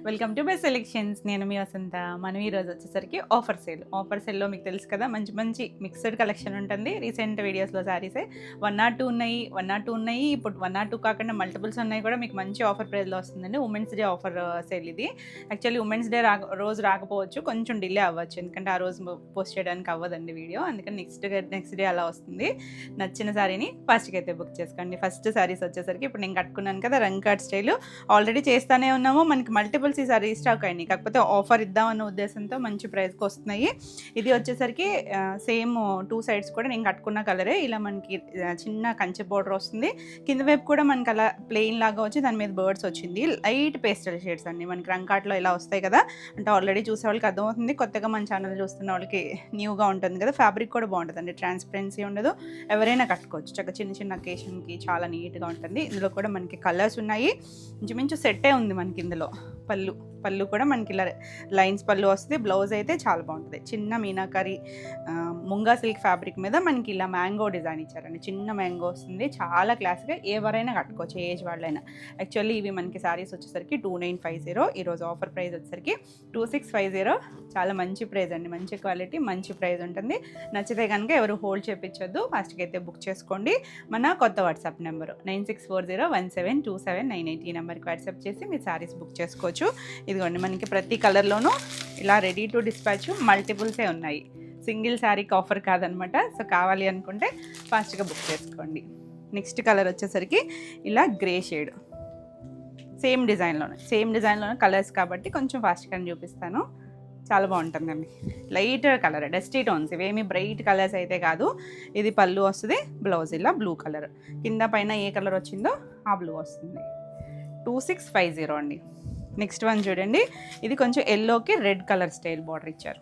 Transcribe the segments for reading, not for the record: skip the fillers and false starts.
Welcome to best selections. నేను మీ వసంత. మనం ఈరోజు వచ్చేసరికి ఆఫర్ సేల్లో మీకు తెలుసు కదా, మంచి మంచి మిక్స్డ్ కలెక్షన్ ఉంటుంది. రీసెంట్ వీడియోస్లో శారీసే 102 ఉన్నాయి. ఇప్పుడు 102 కాకుండా మల్టిపుల్స్ ఉన్నాయి కూడా మీకు మంచి ఆఫర్ ప్రైస్లో వస్తుందండి. ఉమెన్స్ డే ఆఫర్ సేల్ ఇది. యాక్చువల్లీ ఉమెన్స్ డే రోజు రాకపోవచ్చు, కొంచెం డిలే అవ్వచ్చు, ఎందుకంటే ఆ రోజు పోస్ట్ చేయడానికి అవ్వదండి వీడియో. అందుకని నెక్స్ట్ డే అలా వస్తుంది. నచ్చిన శారీని ఫస్ట్కి అయితే బుక్ చేసుకోండి. ఫస్ట్ శారీస్ వచ్చేసరికి ఇప్పుడు నేను కట్టుకున్నాను కదా, రంగ్ కార్డ్ స్టైల్ ఆల్రెడీ చేస్తానే ఉన్నాము. మనకి మల్టిపుల్స్ ఈసారి రీస్టాక్ అయినాయి, కాకపోతే ఆఫర్ ఇద్దామన్న ఉద్దేశంతో మంచి ప్రైస్కి వస్తున్నాయి. ఇది వచ్చేసరికి సేమ్ 2 సైడ్స్ కూడా నేను కట్టుకున్న కలరే. ఇలా మనకి చిన్న కంచె బోర్డర్ వస్తుంది. కింద వైపు కూడా మనకి అలా ప్లెయిన్ లాగా వచ్చి దాని మీద బర్డ్స్ వచ్చింది. లైట్ పేస్టల్ షేడ్స్ అండి, మనకి రంగ్ కార్డ్లో ఇలా వస్తాయి కదా. అంటే ఆల్రెడీ చూసే వాళ్ళకి అర్థమవుతుంది, కొత్తగా మన ఛానల్ చూస్తున్న వాళ్ళకి న్యూగా ఉంటుంది కదా. ఫ్యాబ్రిక్ కూడా బాగుంటుందండి, ట్రాన్స్పరెన్సీ ఉండదు, ఎవరైనా కట్టుకోవచ్చు చక్కగా. చిన్న చిన్న అకేషన్కి చాలా నీట్గా ఉంటుంది. ఇందులో కూడా మనకి కలర్స్ ఉన్నాయి. ఇంచుమించు సెట్టే ఉంది మనకి. ఇందులో పళ్ళు కూడా మనకి ఇలా లైన్స్ పళ్ళు వస్తుంది. బ్లౌజ్ అయితే చాలా బాగుంటుంది. చిన్న మీనాకరి ముంగా సిల్క్ ఫ్యాబ్రిక్ మీద మనకి ఇలా మ్యాంగో డిజైన్ ఇచ్చారండి. చిన్న మ్యాంగో వస్తుంది, చాలా క్లాస్గా ఎవరైనా కట్టుకోవచ్చు, ఏజ్ వాళ్ళైనా. యాక్చువల్లీ ఇవి మనకి శారీస్ వచ్చేసరికి 2950. ఈరోజు ఆఫర్ ప్రైస్ వచ్చేసరికి 2650. చాలా మంచి ప్రైస్ అండి, మంచి క్వాలిటీ, మంచి ప్రైస్ ఉంటుంది. నచ్చితే కనుక ఎవరు హోల్డ్ చేయించొద్దు, ఫాస్ట్గా అయితే బుక్ చేసుకోండి. మన కొత్త వాట్సాప్ నెంబరు 9640172798. ఈ నెంబర్కి వాట్సాప్ చేసి మీ శారీస్ బుక్ చేసుకోవచ్చు. ఇదిగోండి, మనకి ప్రతి కలర్లోనూ ఇలా రెడీ టు డిస్పాచ్ మల్టిపుల్సే ఉన్నాయి. సింగిల్ శారీకి ఆఫర్ కాదనమాట. సో కావాలి అనుకుంటే ఫాస్ట్గా బుక్ చేసుకోండి. నెక్స్ట్ కలర్ వచ్చేసరికి ఇలా గ్రే షేడ్, సేమ్ డిజైన్లోనే కలర్స్ కాబట్టి కొంచెం ఫాస్ట్గా చూపిస్తాను. చాలా బాగుంటుందండి. లైట్ కలర్, డస్టీ టోన్స్, ఇవేమి బ్రైట్ కలర్స్ అయితే కాదు. ఇది పళ్ళు వస్తుంది, బ్లౌజ్ ఇలా బ్లూ కలర్, కింద పైన ఏ కలర్ వచ్చిందో ఆ బ్లూ వస్తుంది. 2650 అండి. నెక్స్ట్ వన్ చూడండి, ఇది కొంచెం ఎల్లోకి రెడ్ కలర్ స్టైల్ బార్డర్ ఇచ్చారు.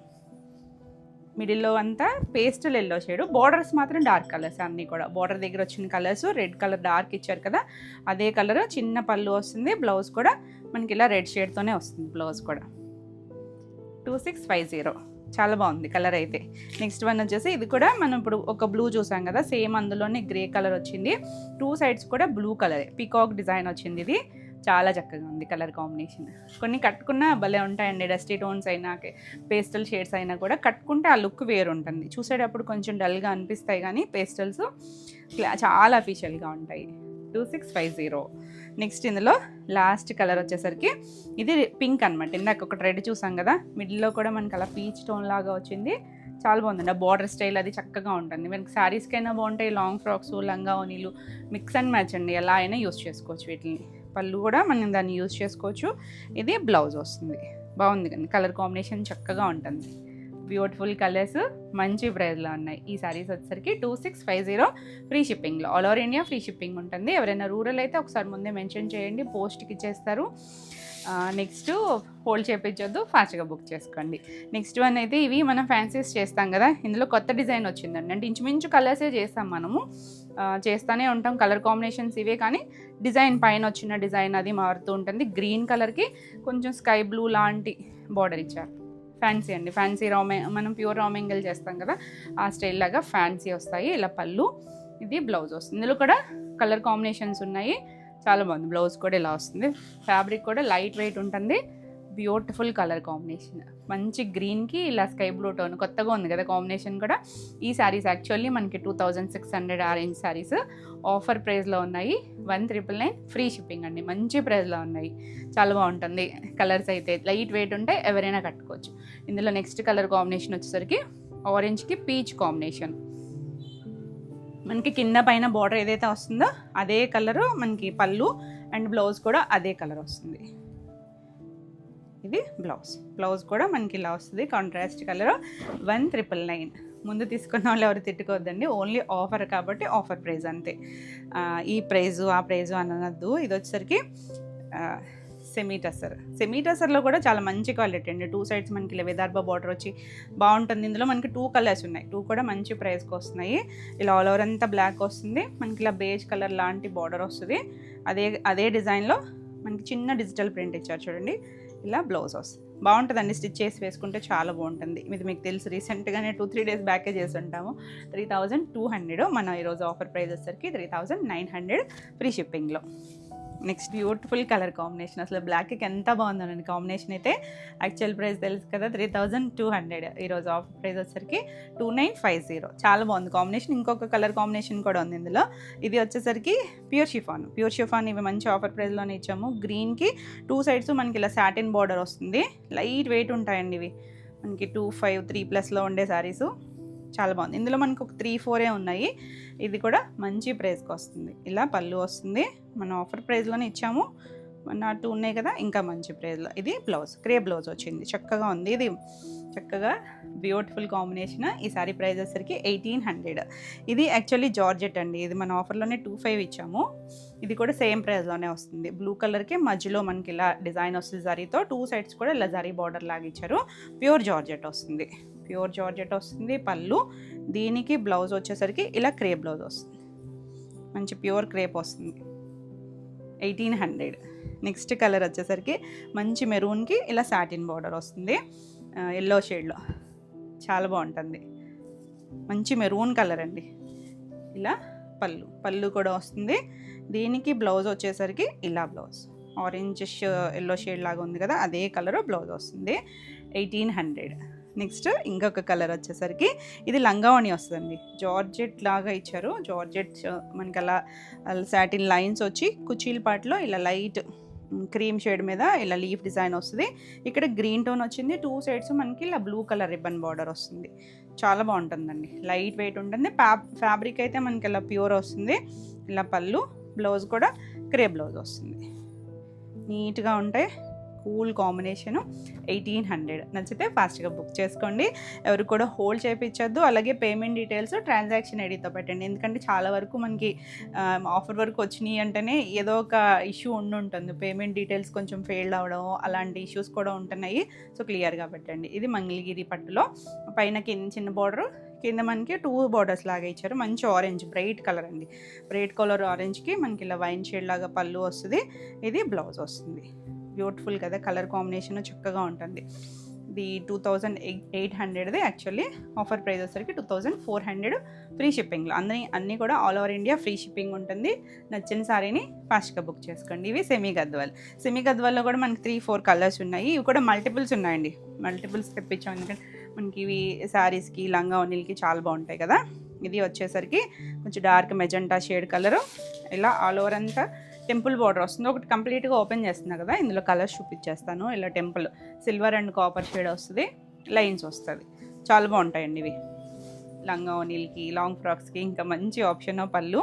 మిడిల్లో అంతా పేస్టల్ ఎల్లో షేడు, బార్డర్స్ మాత్రం డార్క్ కలర్స్ అన్నీ కూడా. బార్డర్ దగ్గర వచ్చిన కలర్స్ రెడ్ కలర్ డార్క్ ఇచ్చారు కదా, అదే కలర్. చిన్న పళ్ళు వస్తుంది, బ్లౌజ్ కూడా మనకి ఇలా రెడ్ షేడ్తోనే వస్తుంది. బ్లౌజ్ కూడా 2650. చాలా బాగుంది కలర్ అయితే. నెక్స్ట్ వన్ వచ్చేసి ఇది కూడా మనం ఇప్పుడు ఒక బ్లూ చూసాం కదా, సేమ్ అందులోనే గ్రే కలర్ వచ్చింది. 2 సైడ్స్ కూడా బ్లూ కలరే, పీకాక్ డిజైన్ వచ్చింది. ఇది చాలా చక్కగా ఉంది కలర్ కాంబినేషన్. కొన్ని కట్టుకున్నా భలే ఉంటాయండి, డస్టీ టోన్స్ అయినా పేస్టల్ షేడ్స్ అయినా కూడా కట్టుకుంటే ఆ లుక్ వేరు ఉంటుంది. చూసేటప్పుడు కొంచెం డల్గా అనిపిస్తాయి, కానీ పేస్టల్స్ చాలా అఫీషియల్గా ఉంటాయి. 2650. నెక్స్ట్ ఇందులో లాస్ట్ కలర్ వచ్చేసరికి ఇది పింక్ అనమాట. ఇందాక ఒక రెడ్ చూసాం కదా, మిడిల్లో కూడా మనకి అలా పీచ్ టోన్ లాగా వచ్చింది. చాలా బాగుందండి. ఆ బార్డర్ స్టైల్ అది చక్కగా ఉంటుంది. మనకి శారీస్కైనా బాగుంటాయి, లాంగ్ ఫ్రాక్స్, లంగా ఓనీలు, మిక్స్ అండ్ మ్యాచ్ అండి, ఎలా అయినా యూస్ చేసుకోవచ్చు వీటిని. పళ్ళు కూడా మనం దాన్ని యూజ్ చేసుకోవచ్చు. ఇది బ్లౌజ్ వస్తుంది. బాగుంది కానీ కలర్ కాంబినేషన్ చక్కగా ఉంటుంది. బ్యూటిఫుల్ కలర్స్, మంచి ప్రైస్లో ఉన్నాయి. ఈ సారీస్ వచ్చేసరికి 2650. ఫ్రీ షిప్పింగ్లో, all over India free shipping ఉంటుంది. ఎవరైనా రూరల్ అయితే ఒకసారి ముందే మెన్షన్ చేయండి, పోస్ట్కి ఇచ్చేస్తారు. నెక్స్ట్ హోల్డ్ చేయించొద్దు, ఫాస్ట్గా బుక్ చేసుకోండి. నెక్స్ట్ వన్ అయితే ఇవి మనం ఫ్యాన్సీస్ చేస్తాం కదా, ఇందులో కొత్త డిజైన్ వచ్చిందండి. అంటే ఇంచుమించు కలర్సే చేస్తాం మనము, చేస్తూనే ఉంటాం కలర్ కాంబినేషన్స్ ఇవే, కానీ డిజైన్ పైన వచ్చిన డిజైన్ అది మారుతూ ఉంటుంది. గ్రీన్ కలర్కి కొంచెం స్కై బ్లూ లాంటి బార్డర్ ఇచ్చారు. ఫ్యాన్సీ అండి, ఫ్యాన్సీ మనం ప్యూర్ రామెంగల్ చేస్తాం కదా, ఆ స్టైల్ లాగా ఫ్యాన్సీ వస్తాయి. ఇలా పళ్ళు, ఇది బ్లౌజ్ వస్తుంది. ఇందులో కూడా కలర్ కాంబినేషన్స్ ఉన్నాయి. చాలా బాగుంది. బ్లౌజ్ కూడా ఇలా వస్తుంది. ఫ్యాబ్రిక్ కూడా లైట్ వెయిట్ ఉంటుంది. బ్యూటిఫుల్ కలర్ కాంబినేషన్, మంచి గ్రీన్కి ఇలా స్కై బ్లూ టోన్, కొత్తగా ఉంది కదా కాంబినేషన్ కూడా. ఈ శారీస్ యాక్చువల్లీ మనకి 2600 ఆ రేంజ్ శారీస్ ఆఫర్ ప్రైస్లో ఉన్నాయి. 1999 ఫ్రీ షిప్పింగ్ అండి, మంచి ప్రైస్లో ఉన్నాయి. చాలా బాగుంటుంది. కలర్స్ అయితే లైట్ వెయిట్ ఉంటాయి, ఎవరైనా కట్టుకోవచ్చు. ఇందులో నెక్స్ట్ కలర్ కాంబినేషన్ వచ్చేసరికి ఆరెంజ్కి పీచ్ కాంబినేషన్. మనకి కింద పైన బార్డర్ ఏదైతే వస్తుందో అదే కలరు మనకి పళ్ళు, అండ్ బ్లౌజ్ కూడా అదే కలర్ వస్తుంది. ఇది బ్లౌజ్ కూడా మనకి ఇలా వస్తుంది, కాంట్రాస్ట్ కలర్. 1999. ముందు తీసుకున్న వాళ్ళు ఎవరు తిట్టుకోవద్దండి, ఓన్లీ ఆఫర్ కాబట్టి ఆఫర్ ప్రైస్ అంతే. ఈ ప్రైజు ఆ ప్రైజు అనద్దు. ఇది వచ్చేసరికి సెమీ టసర్లో కూడా చాలా మంచి క్వాలిటీ అండి. 2 సైడ్స్ మనకి ఇలా విదర్భ బార్డర్ వచ్చి బాగుంటుంది. ఇందులో మనకి 2 కలర్స్ ఉన్నాయి, 2 కూడా మంచి ప్రైస్కి వస్తున్నాయి. ఇలా ఆల్ ఓవర్ అంతా బ్లాక్ వస్తుంది, మనకి ఇలా బేజ్ కలర్ లాంటి బార్డర్ వస్తుంది. అదే డిజైన్లో మనకి చిన్న డిజిటల్ ప్రింట్ ఇచ్చారు చూడండి. ఇలా బ్లౌజ్ వస్తుంది. బాగుంటుందండి, స్టిచ్ చేసి వేసుకుంటే చాలా బాగుంటుంది. ఇది మీకు తెలుసు, రీసెంట్గానే 2-3 డేస్ బ్యాకే చేసి ఉంటాము. 3200. మన ఈరోజు ఆఫర్ ప్రైస్ వచ్చేసరికి 3900 ఫ్రీ షిప్పింగ్లో. నెక్స్ట్ బ్యూటిఫుల్ కలర్ కాంబినేషన్, అసలు బ్లాక్కి ఎంత బాగుందండి కాంబినేషన్ అయితే. యాక్చువల్ ప్రైస్ తెలుసు కదా 3200, ఈరోజు ఆఫర్ ప్రైస్ వచ్చేసరికి 2950. చాలా బాగుంది కాంబినేషన్. ఇంకొక కలర్ కాంబినేషన్ కూడా ఉంది ఇందులో. ఇది వచ్చేసరికి ప్యూర్ షిఫాన్. ఇవి మంచి ఆఫర్ ప్రైస్లోనే ఇచ్చాము. గ్రీన్కి 2 సైడ్స్ మనకి ఇలా సాటిన్ బార్డర్ వస్తుంది. లైట్ వెయిట్ ఉంటాయండి ఇవి, మనకి 25, 3+ ఉండే శారీసు. చాలా బాగుంది. ఇందులో మనకు ఒక 3-4 ఉన్నాయి. ఇది కూడా మంచి ప్రైస్కి వస్తుంది. ఇలా పళ్ళు వస్తుంది, మనం ఆఫర్ ప్రైస్లోనే ఇచ్చాము. 1 2 ఉన్నాయి కదా, ఇంకా మంచి ప్రైస్లో. ఇది బ్లౌజ్, క్రేప్ బ్లౌజ్ వచ్చింది, చక్కగా ఉంది. ఇది చక్కగా బ్యూటిఫుల్ కాంబినేషన్. ఈ సారీ ప్రైస్ వచ్చేసరికి 1800. ఇది యాక్చువల్లీ జార్జెట్ అండి. ఇది మన ఆఫర్లోనే 25 ఇచ్చాము. ఇది కూడా సేమ్ ప్రైస్లోనే వస్తుంది. బ్లూ కలర్కి మధ్యలో మనకి ఇలా డిజైన్ వస్తుంది జరీతో. 2 సైడ్స్ కూడా ఇలా జరీ బార్డర్ లాగా ఇచ్చారు. ప్యూర్ జార్జెట్ వస్తుంది. పళ్ళు, దీనికి బ్లౌజ్ వచ్చేసరికి ఇలా క్రేప్ బ్లౌజ్ వస్తుంది. మంచి ప్యూర్ క్రేప్ వస్తుంది. 1800. నెక్స్ట్ కలర్ వచ్చేసరికి మంచి మెరూన్కి ఇలా సాటిన్ బార్డర్ వస్తుంది, ఎల్లో షేడ్లో. చాలా బాగుంటుంది, మంచి మెరూన్ కలర్ అండి. ఇలా పళ్ళు కూడా వస్తుంది. దీనికి బ్లౌజ్ వచ్చేసరికి ఇలా బ్లౌజ్ ఆరెంజ్ ఎల్లో షేడ్ లాగా ఉంది కదా, అదే కలర్ బ్లౌజ్ వస్తుంది. 1800. నెక్స్ట్ ఇంకొక కలర్ వచ్చేసరికి ఇది లంగావణి వస్తుందండి. జార్జెట్ లాగా ఇచ్చారు. జార్జెట్ మనకి అలా సాటిన్ లైన్స్ వచ్చి కుచీల పాటలో ఇలా లైట్ క్రీమ్ షేడ్ మీద ఇలా లీఫ్ డిజైన్ వస్తుంది. ఇక్కడ గ్రీన్ టోన్ వచ్చింది. 2 సైడ్స్ మనకి ఇలా బ్లూ కలర్ రిబ్బన్ బార్డర్ వస్తుంది. చాలా బాగుంటుందండి, లైట్ వెయిట్ ఉంటుంది. ఫ్యాబ్రిక్ అయితే మనకి ఇలా ప్యూర్ వస్తుంది. ఇలా పళ్ళు, బ్లౌజ్ కూడా క్రేప్ బ్లౌజ్ వస్తుంది. నీట్గా ఉంటాయి. Cool combination. 1800. నచ్చితే ఫాస్ట్గా బుక్ చేసుకోండి. ఎవరు కూడా హోల్డ్ చేయించొద్దు. అలాగే పేమెంట్ డీటెయిల్స్ ట్రాన్సాక్షన్ ఐడితో పెట్టండి. ఎందుకంటే చాలా వరకు మనకి ఆఫర్ వరకు వచ్చినాయి అంటేనే ఏదో ఒక ఇష్యూ ఉంటుంది. పేమెంట్ డీటెయిల్స్ కొంచెం ఫెయిల్ అవ్వడం అలాంటి ఇష్యూస్ కూడా ఉంటున్నాయి. సో క్లియర్గా పెట్టండి. ఇది మంగళగిరి పట్టులో పైన చిన్న బార్డర్, కింద మనకి 2 బార్డర్స్ లాగా ఇచ్చారు. మంచి ఆరెంజ్, బ్రైట్ కలర్ అండి. బ్రైట్ కలర్ ఆరెంజ్కి మనకి ఇలా వైన్ షేడ్ లాగా పళ్ళు వస్తుంది. ఇది బ్లౌజ్ వస్తుంది. బ్యూటిఫుల్ కదా, కలర్ కాంబినేషన్ చక్కగా ఉంటుంది. ఇది 2800. యాక్చువల్లీ ఆఫర్ ప్రైస్ వచ్చేసరికి 2400 ఫ్రీ షిప్పింగ్లో. అన్నీ కూడా all over India free shipping ఉంటుంది. నచ్చిన సారీని ఫాస్ట్గా బుక్ చేసుకోండి. ఇవి సెమీ గద్వాల్లో కూడా మనకి 3-4 కలర్స్ ఉన్నాయి. ఇవి కూడా మల్టిపుల్స్ ఉన్నాయండి. మల్టిపుల్స్ తెప్పించాం, ఎందుకంటే మనకి ఇవి శారీస్కి లంగావోణీలకి చాలా బాగుంటాయి కదా. ఇది వచ్చేసరికి కొంచెం డార్క్ మెజెంటా షేడ్ కలరు. ఇలా ఆల్ ఓవర్ అంతా టెంపుల్ బార్డర్ వస్తుంది. ఒకటి కంప్లీట్గా ఓపెన్ చేస్తున్నా కదా, ఇందులో కలర్స్ చూపించేస్తాను. ఇలా temple silver and copper shade వస్తుంది, లైన్స్ వస్తుంది. చాలా బాగుంటాయండి ఇవి లంగావోణీలకి, లాంగ్ ఫ్రాక్స్కి. ఇంకా మంచి ఆప్షన్ పళ్ళు.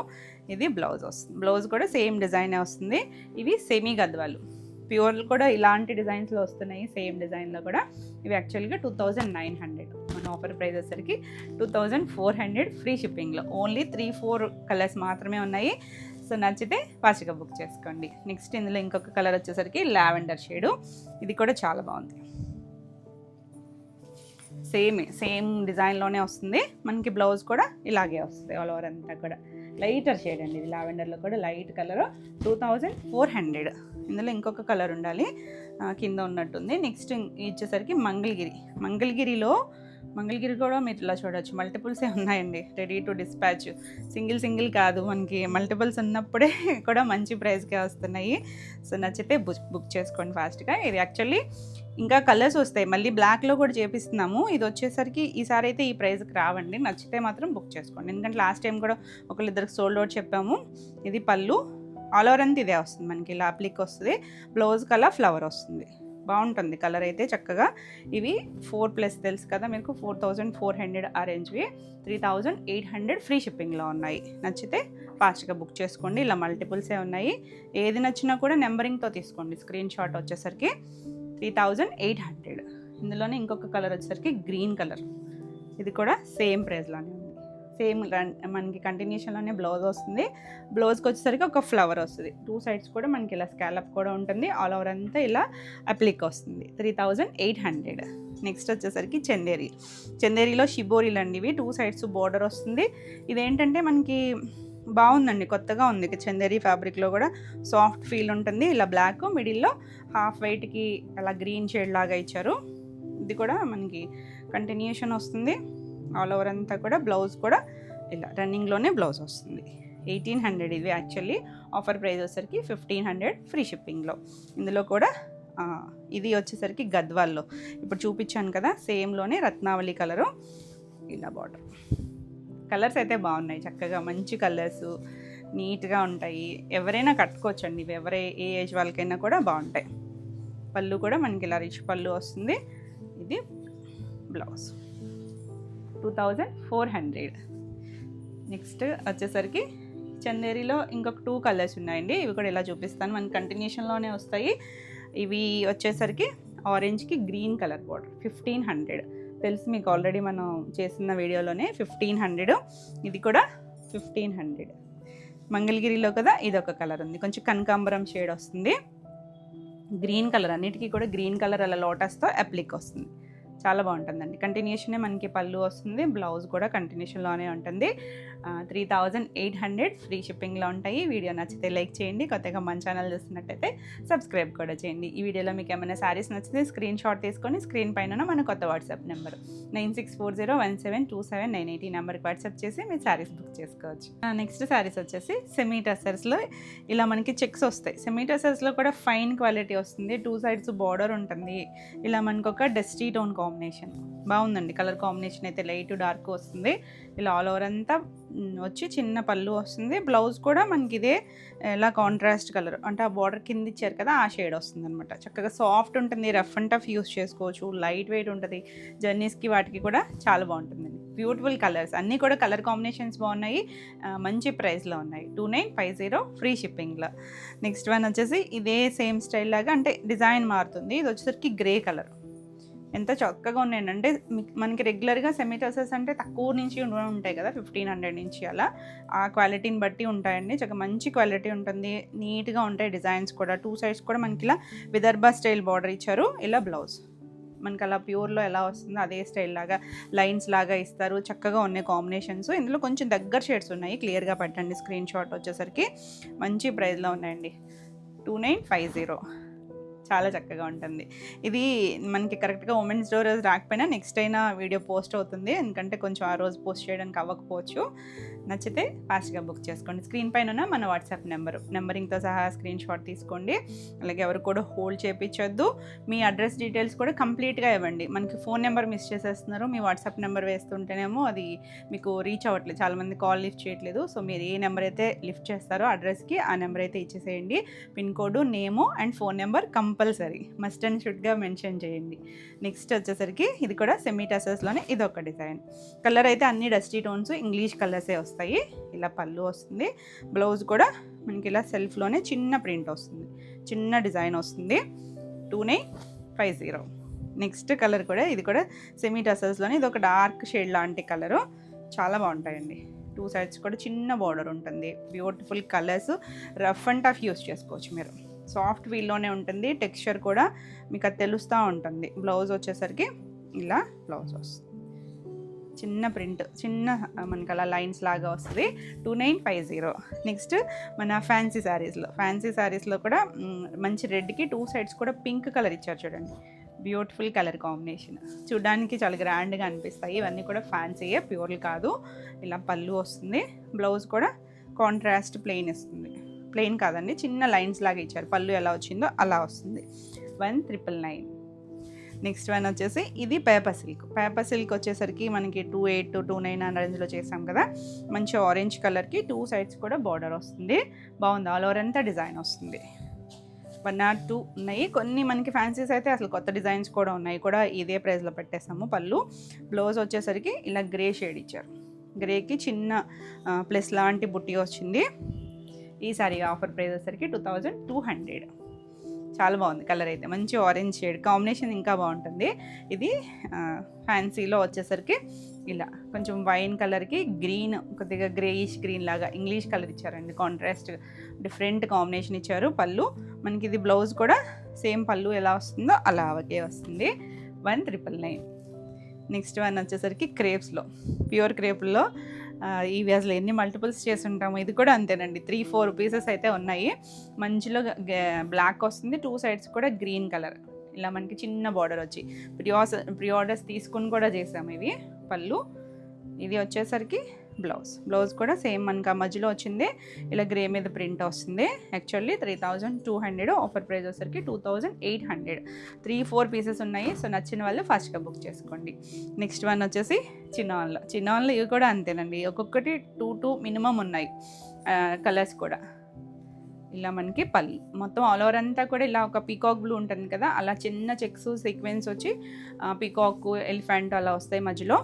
ఇది బ్లౌజ్ వస్తుంది. బ్లౌజ్ కూడా సేమ్ డిజైనే వస్తుంది. ఇవి సెమీ గద్వాలు, ప్యూర్ కూడా ఇలాంటి డిజైన్స్లో వస్తున్నాయి. సేమ్ డిజైన్లో కూడా. ఇవి యాక్చువల్గా 2900. మన ఆఫర్ ప్రైస్ వచ్చేసరికి 2400 ఫ్రీ షిప్పింగ్లో. ఓన్లీ 3-4 కలర్స్ మాత్రమే ఉన్నాయి. సో నచ్చితే ఫాస్ట్గా బుక్ చేసుకోండి. నెక్స్ట్ ఇందులో ఇంకొక కలర్ వచ్చేసరికి లావెండర్ షేడు. ఇది కూడా చాలా బాగుంది. సేమ్ డిజైన్లోనే వస్తుంది. మనకి బ్లౌజ్ కూడా ఇలాగే వస్తుంది. ఆల్ ఓవర్ అంతా కూడా లైటర్ షేడ్ అండి. ఇది లావెండర్లో కూడా లైట్ కలర్. 2400. ఇందులో ఇంకొక కలర్ ఉండాలి, కింద ఉన్నట్టుంది. నెక్స్ట్ ఇచ్చేసరికి మంగళగిరిలో కూడా మీరు ఇలా చూడవచ్చు. మల్టిపుల్సే ఉన్నాయండి, రెడీ టు డిస్పాచ్. సింగిల్ కాదు, మనకి మల్టిపుల్స్ ఉన్నప్పుడే కూడా మంచి ప్రైస్కే వస్తున్నాయి. సో నచ్చితే బుక్ చేసుకోండి ఫాస్ట్గా. ఇది యాక్చువల్లీ ఇంకా కలర్స్ వస్తాయి. మళ్ళీ బ్లాక్లో కూడా చేపిస్తున్నాము. ఇది వచ్చేసరికి ఈసారి అయితే ఈ ప్రైస్కి రావండి. నచ్చితే మాత్రం బుక్ చేసుకోండి. ఎందుకంటే లాస్ట్ టైం కూడా ఒకళ్ళిద్దరికి సోల్డ్ అవుట్ చెప్పాము. ఇది పళ్ళు, ఆల్ ఓవర్ అంతా ఇదే వస్తుంది. మనకి ఇలా అప్లిక్ వస్తుంది. బ్లౌజ్ కలర్ ఫ్లవర్ వస్తుంది. బాగుంటుంది కలర్ అయితే చక్కగా. ఇవి 4+ తెలుసు కదా మీకు, 4400 ఆరెంజ్వి, 3800 ఫ్రీ షిప్పింగ్లో ఉన్నాయి. నచ్చితే ఫాస్ట్గా బుక్ చేసుకోండి. ఇలా మల్టిపుల్సే ఉన్నాయి. ఏది నచ్చినా కూడా నెంబరింగ్తో తీసుకోండి. స్క్రీన్ షాట్ వచ్చేసరికి 3800. ఇందులోనే ఇంకొక కలర్ వచ్చేసరికి గ్రీన్ కలర్. ఇది కూడా సేమ్ ప్రైస్లోనే ఉంది. సేమ్ మనకి కంటిన్యూషన్లోనే బ్లౌజ్ వస్తుంది. బ్లౌజ్కి వచ్చేసరికి ఒక ఫ్లవర్ వస్తుంది. 2 సైడ్స్ కూడా మనకి ఇలా స్కాలప్ కూడా ఉంటుంది. ఆల్ ఓవర్ అంతా ఇలా అప్లిక్ వస్తుంది. 3800. నెక్స్ట్ వచ్చేసరికి చందేరిలో షిబోరీలు అండి. ఇవి 2 సైడ్స్ బోర్డర్ వస్తుంది. ఇదేంటంటే మనకి బాగుందండి, కొత్తగా ఉంది. చందేరి ఫ్యాబ్రిక్లో కూడా సాఫ్ట్ ఫీల్ ఉంటుంది. ఇలా బ్లాక్ మిడిల్లో హాఫ్ వైట్కి అలా గ్రీన్ షేడ్ లాగా ఇచ్చారు. ఇది కూడా మనకి కంటిన్యూషన్ వస్తుంది. ఆల్ ఓవర్ అంతా కూడా బ్లౌజ్ కూడా ఇలా రన్నింగ్లోనే బ్లౌజ్ వస్తుంది. 1800. ఇవి యాక్చువల్లీ ఆఫర్ ప్రైస్ వచ్చేసరికి 1500 ఫ్రీ షిప్పింగ్లో. ఇందులో కూడా ఇది వచ్చేసరికి గద్వాల్లో ఇప్పుడు చూపించాను కదా సేమ్లోనే రత్నావళి కలరు, ఇలా బార్డర్. కలర్స్ అయితే బాగున్నాయి, చక్కగా మంచి కలర్స్, నీట్గా ఉంటాయి. ఎవరైనా కట్టుకోవచ్చండి, ఏ ఏజ్ వాళ్ళకైనా కూడా బాగుంటాయి. పళ్ళు కూడా మనకి ఇలా రిచ్ పళ్ళు వస్తుంది. ఇది బ్లౌజ్ 2400. నెక్స్ట్ వచ్చేసరికి చందేరిలో ఇంకొక 2 కలర్స్ ఉన్నాయండి. ఇవి కూడా ఇలా చూపిస్తాను, మనకి కంటిన్యూషన్లోనే వస్తాయి. ఇవి వచ్చేసరికి ఆరెంజ్కి గ్రీన్ కలర్ బార్డర్ 1500. తెలుసు మీకు ఆల్రెడీ మనం చేసిన వీడియోలోనే 1500. ఇది కూడా 1500. మంగళగిరిలో కదా ఇదొక కలర్ ఉంది, కొంచెం కనకాంబరం షేడ్ వస్తుంది. గ్రీన్ కలర్, అన్నిటికీ కూడా గ్రీన్ కలర్ అలా లోటస్తో అప్లిక్ వస్తుంది. చాలా బాగుంటుందండి. కంటిన్యూషనే మనకి పళ్ళు వస్తుంది, బ్లౌజ్ కూడా కంటిన్యూషన్లోనే ఉంటుంది. 3800 ఫ్రీ షిప్పింగ్లో ఉంటాయి. వీడియో నచ్చితే లైక్ చేయండి, కొత్తగా మన ఛానల్ చూస్తున్నట్టయితే సబ్స్క్రైబ్ కూడా చేయండి. ఈ వీడియోలో మీకు ఏమైనా శారీస్ నచ్చితే స్క్రీన్ షాట్ తీసుకొని స్క్రీన్ పైన మన కొత్త వాట్సాప్ నెంబర్ 9640172798 ఈ నెంబర్కి వాట్సాప్ చేసి మీరు శారీస్ బుక్ చేసుకోవచ్చు. నెక్స్ట్ శారీస్ వచ్చేసి సెమీ టసర్స్లో ఇలా మనకి చెక్స్ వస్తాయి. సెమీ టసర్స్లో కూడా ఫైన్ క్వాలిటీ వస్తుంది, 2 సైడ్స్ బార్డర్ ఉంటుంది. ఇలా మనకు ఒక డస్టీ టోన్ కాంబినేషన్ బాగుందండి. కలర్ కాంబినేషన్ అయితే లైట్ డార్క్ వస్తుంది. ఇలా ఆల్ ఓవర్ అంతా వచ్చి చిన్న పళ్ళు వస్తుంది. బ్లౌజ్ కూడా మనకి ఇదే ఇలా కాంట్రాస్ట్ కలర్, అంటే ఆ బార్డర్ కింద ఇచ్చారు కదా ఆ షేడ్ వస్తుంది అనమాట. చక్కగా సాఫ్ట్ ఉంటుంది, రఫ్ అండ్ టఫ్ యూస్ చేసుకోవచ్చు, లైట్ వెయిట్ ఉంటుంది. జర్నీస్కి వాటికి కూడా చాలా బాగుంటుందండి. బ్యూటిఫుల్ కలర్స్ అన్నీ కూడా కలర్ కాంబినేషన్స్ బాగున్నాయి, మంచి ప్రైస్లో ఉన్నాయి. 2950 ఫ్రీ షిప్పింగ్లో. నెక్స్ట్ వన్ వచ్చేసి ఇదే సేమ్ స్టైల్ లాగా, అంటే డిజైన్ మారుతుంది. ఇది వచ్చేసరికి గ్రే కలర్. ఎంత చక్కగా ఉన్నాయంటే మనకి రెగ్యులర్గా సెమీ టసర్స్ అంటే తక్కువ నుంచి ఉంటాయి కదా, 1500 నుంచి అలా ఆ క్వాలిటీని బట్టి ఉంటాయండి. చక్కగా మంచి క్వాలిటీ ఉంటుంది, నీట్గా ఉంటాయి. డిజైన్స్ కూడా 2 సైడ్స్ కూడా మనకి ఇలా విదర్భ స్టైల్ బార్డర్ ఇచ్చారు. ఇలా బ్లౌజ్ మనకి అలా ప్యూర్లో ఎలా వస్తుందో అదే స్టైల్ లాగా లైన్స్ లాగా ఇస్తారు. చక్కగా ఉన్నాయి కాంబినేషన్స్. ఇందులో కొంచెం దగ్గర షేడ్స్ ఉన్నాయి, క్లియర్గా పెట్టండి స్క్రీన్ షాట్. వచ్చేసరికి మంచి ప్రైస్లో ఉన్నాయండి, 2950. చాలా చక్కగా ఉంటుంది. ఇది మనకి కరెక్ట్గా ఉమెన్స్ డే రోజు రాకపోయినా నెక్స్ట్ అయినా వీడియో పోస్ట్ అవుతుంది, ఎందుకంటే కొంచెం ఆ రోజు పోస్ట్ చేయడానికి అవ్వకపోవచ్చు. నచ్చితే ఫాస్ట్గా బుక్ చేసుకోండి. స్క్రీన్ పైన ఉన్న మన వాట్సాప్ నెంబరింగ్తో సహా స్క్రీన్ షాట్ తీసుకోండి. అలాగే ఎవరు కూడా హోల్డ్ చేయించొద్దు. మీ అడ్రస్ డీటెయిల్స్ కూడా కంప్లీట్గా ఇవ్వండి. మనకి ఫోన్ నెంబర్ మిస్ చేసేస్తున్నారు, మీ వాట్సాప్ నెంబర్ వేస్తుంటేనేమో అది మీకు రీచ్ అవ్వట్లేదు, చాలామంది కాల్ లిఫ్ట్ చేయట్లేదు. సో మీరు ఏ నెంబర్ అయితే లిఫ్ట్ చేస్తారో అడ్రస్కి ఆ నెంబర్ అయితే ఇచ్చేసేయండి. Pin code, name and phone number compulsory must and షుడ్గా మెన్షన్ చేయండి. నెక్స్ట్ వచ్చేసరికి ఇది కూడా సెమీ టసర్స్లోనే ఇది ఒక డిజైన్. కలర్ అయితే అన్ని డస్టీ టోన్స్, ఇంగ్లీష్ కలర్సే వస్తాయి. ఇలా పళ్ళు వస్తుంది, బ్లౌజ్ కూడా మనకి ఇలా సెల్ఫ్లోనే చిన్న ప్రింట్ వస్తుంది, చిన్న డిజైన్ వస్తుంది. 2950. నెక్స్ట్ కలర్ కూడా ఇది కూడా సెమీ టసర్స్లోనే ఇది ఒక డార్క్ షేడ్ లాంటి కలరు. చాలా బాగుంటాయండి. 2 సైడ్స్ కూడా చిన్న బార్డర్ ఉంటుంది. Beautiful colours, rough and tough use చేసుకోవచ్చు మీరు. సాఫ్ట్ వీల్లోనే ఉంటుంది, టెక్స్చర్ కూడా మీకు అది తెలుస్తూ ఉంటుంది. బ్లౌజ్ వచ్చేసరికి ఇలా బ్లౌజ్ వస్తుంది, చిన్న ప్రింట్, చిన్న మనకి అలా లైన్స్ లాగా వస్తుంది. 2950. నెక్స్ట్ మన ఫ్యాన్సీ శారీస్లో కూడా మంచి రెడ్కి 2 సైడ్స్ కూడా పింక్ కలర్ ఇచ్చారు చూడండి. బ్యూటిఫుల్ కలర్ కాంబినేషన్, చూడడానికి చాలా గ్రాండ్గా అనిపిస్తాయి. ఇవన్నీ కూడా ఫ్యాన్సీయే, ప్యూర్లు కాదు. ఇలా పళ్ళు వస్తుంది, బ్లౌజ్ కూడా కాంట్రాస్ట్ ప్లెయిన్ ఇస్తుంది. ప్లెయిన్ కాదండి, చిన్న లైన్స్ లాగా ఇచ్చారు. పళ్ళు ఎలా వచ్చిందో అలా వస్తుంది. 1999. నెక్స్ట్ వన్ వచ్చేసి ఇది పేపర్ సిల్క్ వచ్చేసరికి మనకి 2829 ఆ రేంజ్లో చేసాం కదా. మంచి ఆరెంజ్ కలర్కి 2 సైడ్స్ కూడా బార్డర్ వస్తుంది. బాగుంది, ఆల్ ఓవర్ అంతా డిజైన్ వస్తుంది. 1 or 2 ఉన్నాయి. కొన్ని మనకి ఫ్యాన్సీస్ అయితే అసలు కొత్త డిజైన్స్ కూడా ఉన్నాయి, కూడా ఇదే ప్రైస్లో పెట్టేసాము. పళ్ళు, బ్లౌజ్ వచ్చేసరికి ఇలా గ్రే షేడ్ ఇచ్చారు. గ్రేకి చిన్న ప్లస్ లాంటి బుట్టి వచ్చింది. ఈ సారీ ఆఫర్ ప్రైస్ వచ్చేసరికి 2200. చాలా బాగుంది కలర్ అయితే, మంచి ఆరెంజ్ షేడ్ కాంబినేషన్ ఇంకా బాగుంటుంది. ఇది ఫ్యాన్సీలో వచ్చేసరికి ఇలా కొంచెం వైన్ కలర్కి గ్రీన్, కొద్దిగా గ్రేయిష్ గ్రీన్ లాగా ఇంగ్లీష్ కలర్ ఇచ్చారండి. కాంట్రాస్ట్ డిఫరెంట్ కాంబినేషన్ ఇచ్చారు. పళ్ళు మనకి ఇది బ్లౌజ్ కూడా సేమ్ పళ్ళు ఎలా వస్తుందో అలా ఒకే వస్తుంది. 1999. నెక్స్ట్ వన్ వచ్చేసరికి క్రేప్స్లో, ప్యూర్ క్రేప్లో ఇవి అసలు ఎన్ని మల్టిపుల్స్ చేసి ఉంటాము. ఇది కూడా అంతేనండి, 3-4 పీసెస్ అయితే ఉన్నాయి. మంచిలో బ్లాక్ వస్తుంది, 2 సైడ్స్ కూడా గ్రీన్ కలర్. ఇలా మనకి చిన్న బార్డర్ వచ్చి ప్రీ ఆర్డర్స్ తీసుకుని కూడా చేసాము. ఇవి పళ్ళు, ఇది వచ్చేసరికి బ్లౌజ్ కూడా సేమ్ మనకు ఆ మధ్యలో వచ్చింది ఇలా గ్రే మీద ప్రింట్ వస్తుంది. యాక్చువల్లీ 3200, ఆఫర్ ప్రైస్ వచ్చేసరికి 2800. 3-4 పీసెస్ ఉన్నాయి. సో నచ్చిన వాళ్ళు ఫాస్ట్గా బుక్ చేసుకోండి. నెక్స్ట్ వన్ వచ్చేసి చిన్నాన్లో ఇవి కూడా అంతేనండి, ఒక్కొక్కటి 2 మినిమం ఉన్నాయి కలర్స్ కూడా. ఇలా మనకి పళ్ళు మొత్తం ఆల్ ఓవర్ అంతా కూడా ఇలా ఒక పీకాక్ బ్లూ ఉంటుంది కదా, అలా చిన్న చెక్స్ సీక్వెన్స్ వచ్చి పీకాక్ ఎలిఫెంట్ అలా వస్తాయి, మధ్యలో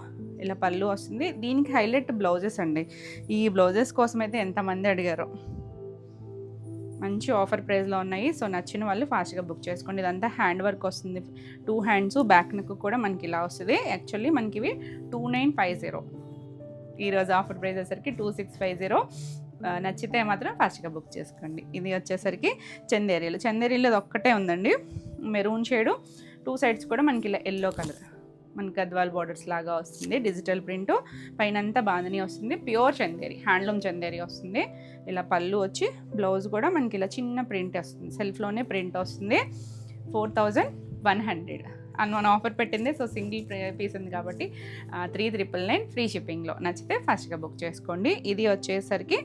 ఇలా పళ్ళు వస్తుంది. దీనికి హైలైట్ బ్లౌజెస్ అండి. ఈ బ్లౌజెస్ కోసం అయితే ఎంతమంది అడిగారో. మంచి ఆఫర్ ప్రైస్లో ఉన్నాయి. సో నచ్చిన వాళ్ళు ఫాస్ట్గా బుక్ చేసుకోండి. ఇదంతా హ్యాండ్ వర్క్ వస్తుంది, 2 హ్యాండ్స్, బ్యాక్ నెక్ కూడా మనకి ఇలా వస్తుంది. యాక్చువల్లీ మనకి ఇవి 2950, ఈరోజు ఆఫర్ ప్రైస్ వచ్చేసరికి 2650. నచ్చితే మాత్రం ఫాస్ట్గా బుక్ చేసుకోండి. ఇది వచ్చేసరికి చందేరీలో ఒక్కటే ఉందండి, మెరూన్ షేడు, 2 సైడ్స్ కూడా మనకి ఇలా ఎల్లో కలర్, మనకి గద్వాల్ బార్డర్స్ లాగా వస్తుంది. డిజిటల్ ప్రింట్, పైనంతా బాందని వస్తుంది. ప్యూర్ చందేరి, హ్యాండ్లూమ్ చందేరి వస్తుంది. ఇలా పళ్ళు వచ్చి బ్లౌజ్ కూడా మనకి ఇలా చిన్న ప్రింట్ వస్తుంది, సెల్ఫ్లోనే ప్రింట్ వస్తుంది. 4100 అని మనం ఆఫర్ పెట్టింది. సో సింగిల్ పీస్ ఉంది కాబట్టి 3999 ఫ్రీ షిప్పింగ్లో. నచ్చితే ఫాస్ట్గా బుక్ చేసుకోండి. ఇది వచ్చేసరికి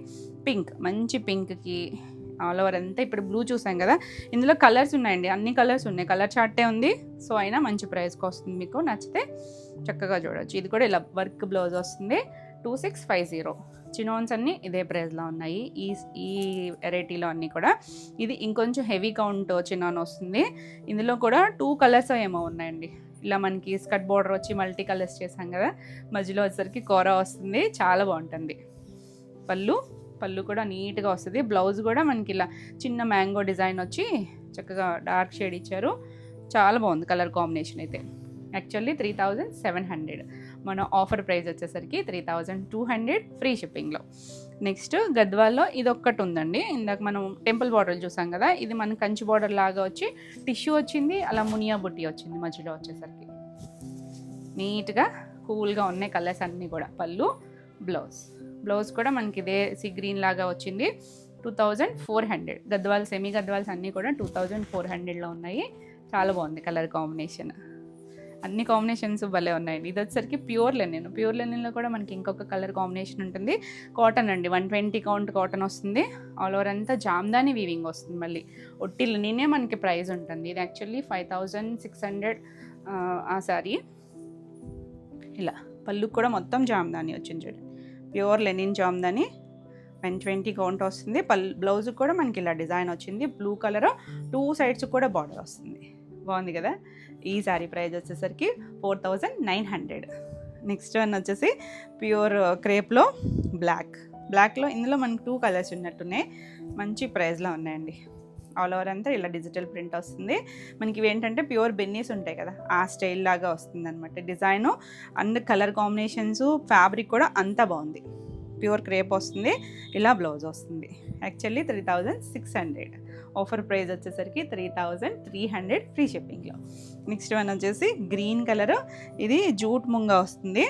పింక్, మంచి పింక్కి ఆల్ ఓవర్ అంతా. ఇప్పుడు బ్లూ చూసాం కదా, ఇందులో కలర్స్ ఉన్నాయండి, అన్ని కలర్స్ ఉన్నాయి, కలర్ చార్టే ఉంది. సో అయినా మంచి ప్రైస్కి వస్తుంది, మీకు నచ్చితే చక్కగా చూడవచ్చు. ఇది కూడా ఇలా వర్క్ బ్లౌజ్ వస్తుంది. 2650. చినోన్స్ అన్నీ ఇదే ప్రైస్లో ఉన్నాయి, ఈ వెరైటీలో అన్నీ కూడా. ఇది ఇంకొంచెం హెవీ కౌంట్ చినాన్ వస్తుంది. ఇందులో కూడా 2 కలర్స్ ఏమో ఉన్నాయండి. ఇలా మనకి స్కర్ట్ బార్డర్ వచ్చి మల్టీ కలర్స్ చేసాం కదా, మధ్యలో వచ్చేసరికి కోరా వస్తుంది, చాలా బాగుంటుంది. పళ్ళు కూడా నీట్గా వస్తుంది. బ్లౌజ్ కూడా మనకి ఇలా చిన్న మ్యాంగో డిజైన్ వచ్చి చక్కగా డార్క్ షేడ్ ఇచ్చారు, చాలా బాగుంది కలర్ కాంబినేషన్ అయితే. యాక్చువల్లీ 3700, మన ఆఫర్ ప్రైస్ వచ్చేసరికి 3200 ఫ్రీ షిప్పింగ్లో. నెక్స్ట్ గద్వాల్లో ఇది ఒక్కటి ఉందండి. ఇందాక మనం టెంపుల్ బార్డర్ చూసాం కదా, ఇది మన కంచి బార్డర్ లాగా వచ్చి టిష్యూ వచ్చింది, అలా మునియా బుట్టి వచ్చింది మధ్యలో వచ్చేసరికి. నీట్గా కూల్గా ఉన్నాయి కలర్స్ అన్నీ కూడా. పళ్ళు, బ్లౌజ్ కూడా మనకి ఇదే సీ గ్రీన్ లాగా వచ్చింది. 2400. గద్వాల్ సెమీ గద్వాల్స్ అన్నీ కూడా 2400లో ఉన్నాయి. చాలా బాగుంది కలర్ కాంబినేషన్, అన్ని కాంబినేషన్స్ భలే ఉన్నాయండి. ఇది వచ్చేసరికి ప్యూర్ లెనిన్లో కూడా మనకి ఇంకొక కలర్ కాంబినేషన్ ఉంటుంది. కాటన్ అండి, 120 కౌంట్ కాటన్ వస్తుంది. ఆల్ ఓవర్ అంతా జామ్దాని వీవింగ్ వస్తుంది. మళ్ళీ ఒట్టి లెనినే మనకి ప్రైస్ ఉంటుంది. ఇది యాక్చువల్లీ 5600 ఆ సారీ. ఇలా పళ్ళు కూడా మొత్తం జామ్దాని వచ్చింది చూడండి, ప్యూర్ లెనిన్ జామ్దాని, 120 కౌంట్ వస్తుంది. బ్లౌజ్ కూడా మనకి ఇలా డిజైన్ వచ్చింది, బ్లూ కలర్, 2 సైడ్స్ కూడా బార్డర్ వస్తుంది. బాగుంది కదా. ఈ శారీ ప్రైస్ వచ్చేసరికి 4900. నెక్స్ట్ వన్ వచ్చేసి ప్యూర్ క్రేప్లో బ్లాక్లో ఇందులో మనకి 2 కలర్స్ ఉన్నట్టున్నాయి, మంచి ప్రైస్లో ఉన్నాయండి. ఆల్ ఓవర్ అంతా ఇలా డిజిటల్ ప్రింట్ వస్తుంది. మనకి ఇవి ఏంటంటే ప్యూర్ బెన్నీస్ ఉంటాయి కదా, ఆ స్టైల్ లాగా వస్తుంది అనమాట design. And colour combinations, fabric కూడా అంతా బాగుంది. ప్యూర్ క్రేప్ వస్తుంది, ఇలా బ్లౌజ్ వస్తుంది. యాక్చువల్లీ 3600, ఆఫర్ ప్రైస్ వచ్చేసరికి 3300 ఫ్రీ షిప్పింగ్లో. నెక్స్ట్ వన్ వచ్చేసి గ్రీన్ కలర్, ఇది జూట్ ముంగా వస్తుంది,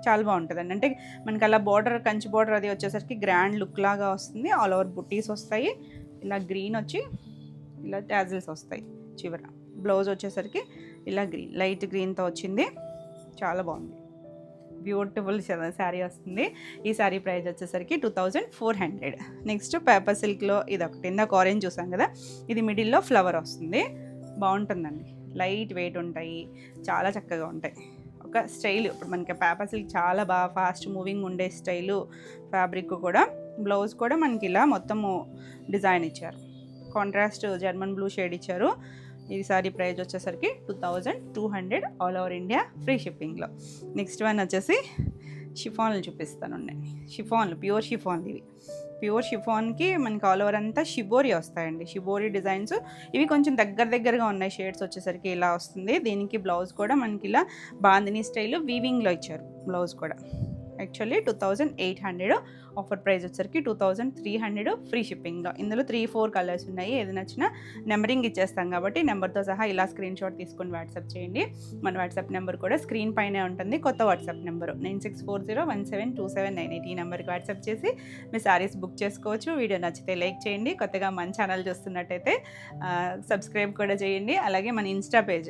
చాలా బాగుంటుందండి. అంటే మనకి అలా బార్డర్, కంచి బార్డర్ అది వచ్చేసరికి గ్రాండ్ లుక్ లాగా వస్తుంది. ఆల్ ఓవర్ బుట్టీస్ వస్తాయి, ఇలా గ్రీన్ వచ్చి ఇలా టాజిల్స్ వస్తాయి చివర. బ్లౌజ్ వచ్చేసరికి ఇలా లైట్ గ్రీన్తో వచ్చింది, చాలా బాగుంది, బ్యూటిఫుల్ శారీ వస్తుంది. ఈ శారీ ప్రైస్ వచ్చేసరికి 2400. నెక్స్ట్ పేపర్ సిల్క్లో ఇది ఒకటి, ఇందాక ఆరెంజ్ చూసాం కదా, ఇది మిడిల్లో ఫ్లవర్ వస్తుంది, బాగుంటుందండి. లైట్ వెయిట్ ఉంటాయి, చాలా చక్కగా ఉంటాయి. ఒక స్టైల్, ఇప్పుడు మనకి పేపర్ సిల్క్ చాలా బాగా ఫాస్ట్ మూవింగ్ ఉండే స్టైలు. ఫ్యాబ్రిక్ కూడా, బ్లౌజ్ కూడా మనకి ఇలా మొత్తము డిజైన్ ఇచ్చారు, కాంట్రాస్ట్ జర్మన్ బ్లూ షేడ్ ఇచ్చారు. ఈ సారీ ప్రైస్ వచ్చేసరికి 2200 ఆల్ ఓవర్ ఇండియా ఫ్రీ షిప్పింగ్లో. నెక్స్ట్ వన్ వచ్చేసి షిఫాన్లు చూపిస్తాను. షిఫాన్లు, ప్యూర్ షిఫాన్లు ఇవి. ప్యూర్ షిఫాన్కి మనకి ఆల్ ఓవర్ అంతా షిబోరి వస్తాయండి, షిబోరి డిజైన్స్. ఇవి కొంచెం దగ్గరగా ఉన్నాయి షేడ్స్ వచ్చేసరికి ఇలా వస్తుంది. దీనికి బ్లౌజ్ కూడా మనకి ఇలా బాందిని స్టైల్ వీవింగ్లో ఇచ్చారు బ్లౌజ్ కూడా. యాక్చువల్లీ 2800 ఆఫర్ ప్రైస్ వచ్చేసరికి 2300 ఫ్రీ షిప్పింగ్లో. ఇందులో 3-4 కలర్స్ ఉన్నాయి. ఏది నచ్చినా నెంబరింగ్ ఇచ్చేస్తాం కాబట్టి నెంబర్తో సహా ఇలా స్క్రీన్ షాట్ తీసుకొని వాట్సాప్ చేయండి. మన వాట్సాప్ నెంబర్ కూడా స్క్రీన్ పైనే ఉంటుంది. కొత్త వాట్సాప్ నెంబరు 9640172798. ఈ నెంబర్కి వాట్సాప్ చేసి మీ శారీస్ బుక్ చేసుకోవచ్చు. వీడియో నచ్చితే లైక్ చేయండి. కొత్తగా మన ఛానల్ చూస్తున్నట్టయితే సబ్స్క్రైబ్ కూడా చేయండి. అలాగే మన ఇన్స్టా పేజ్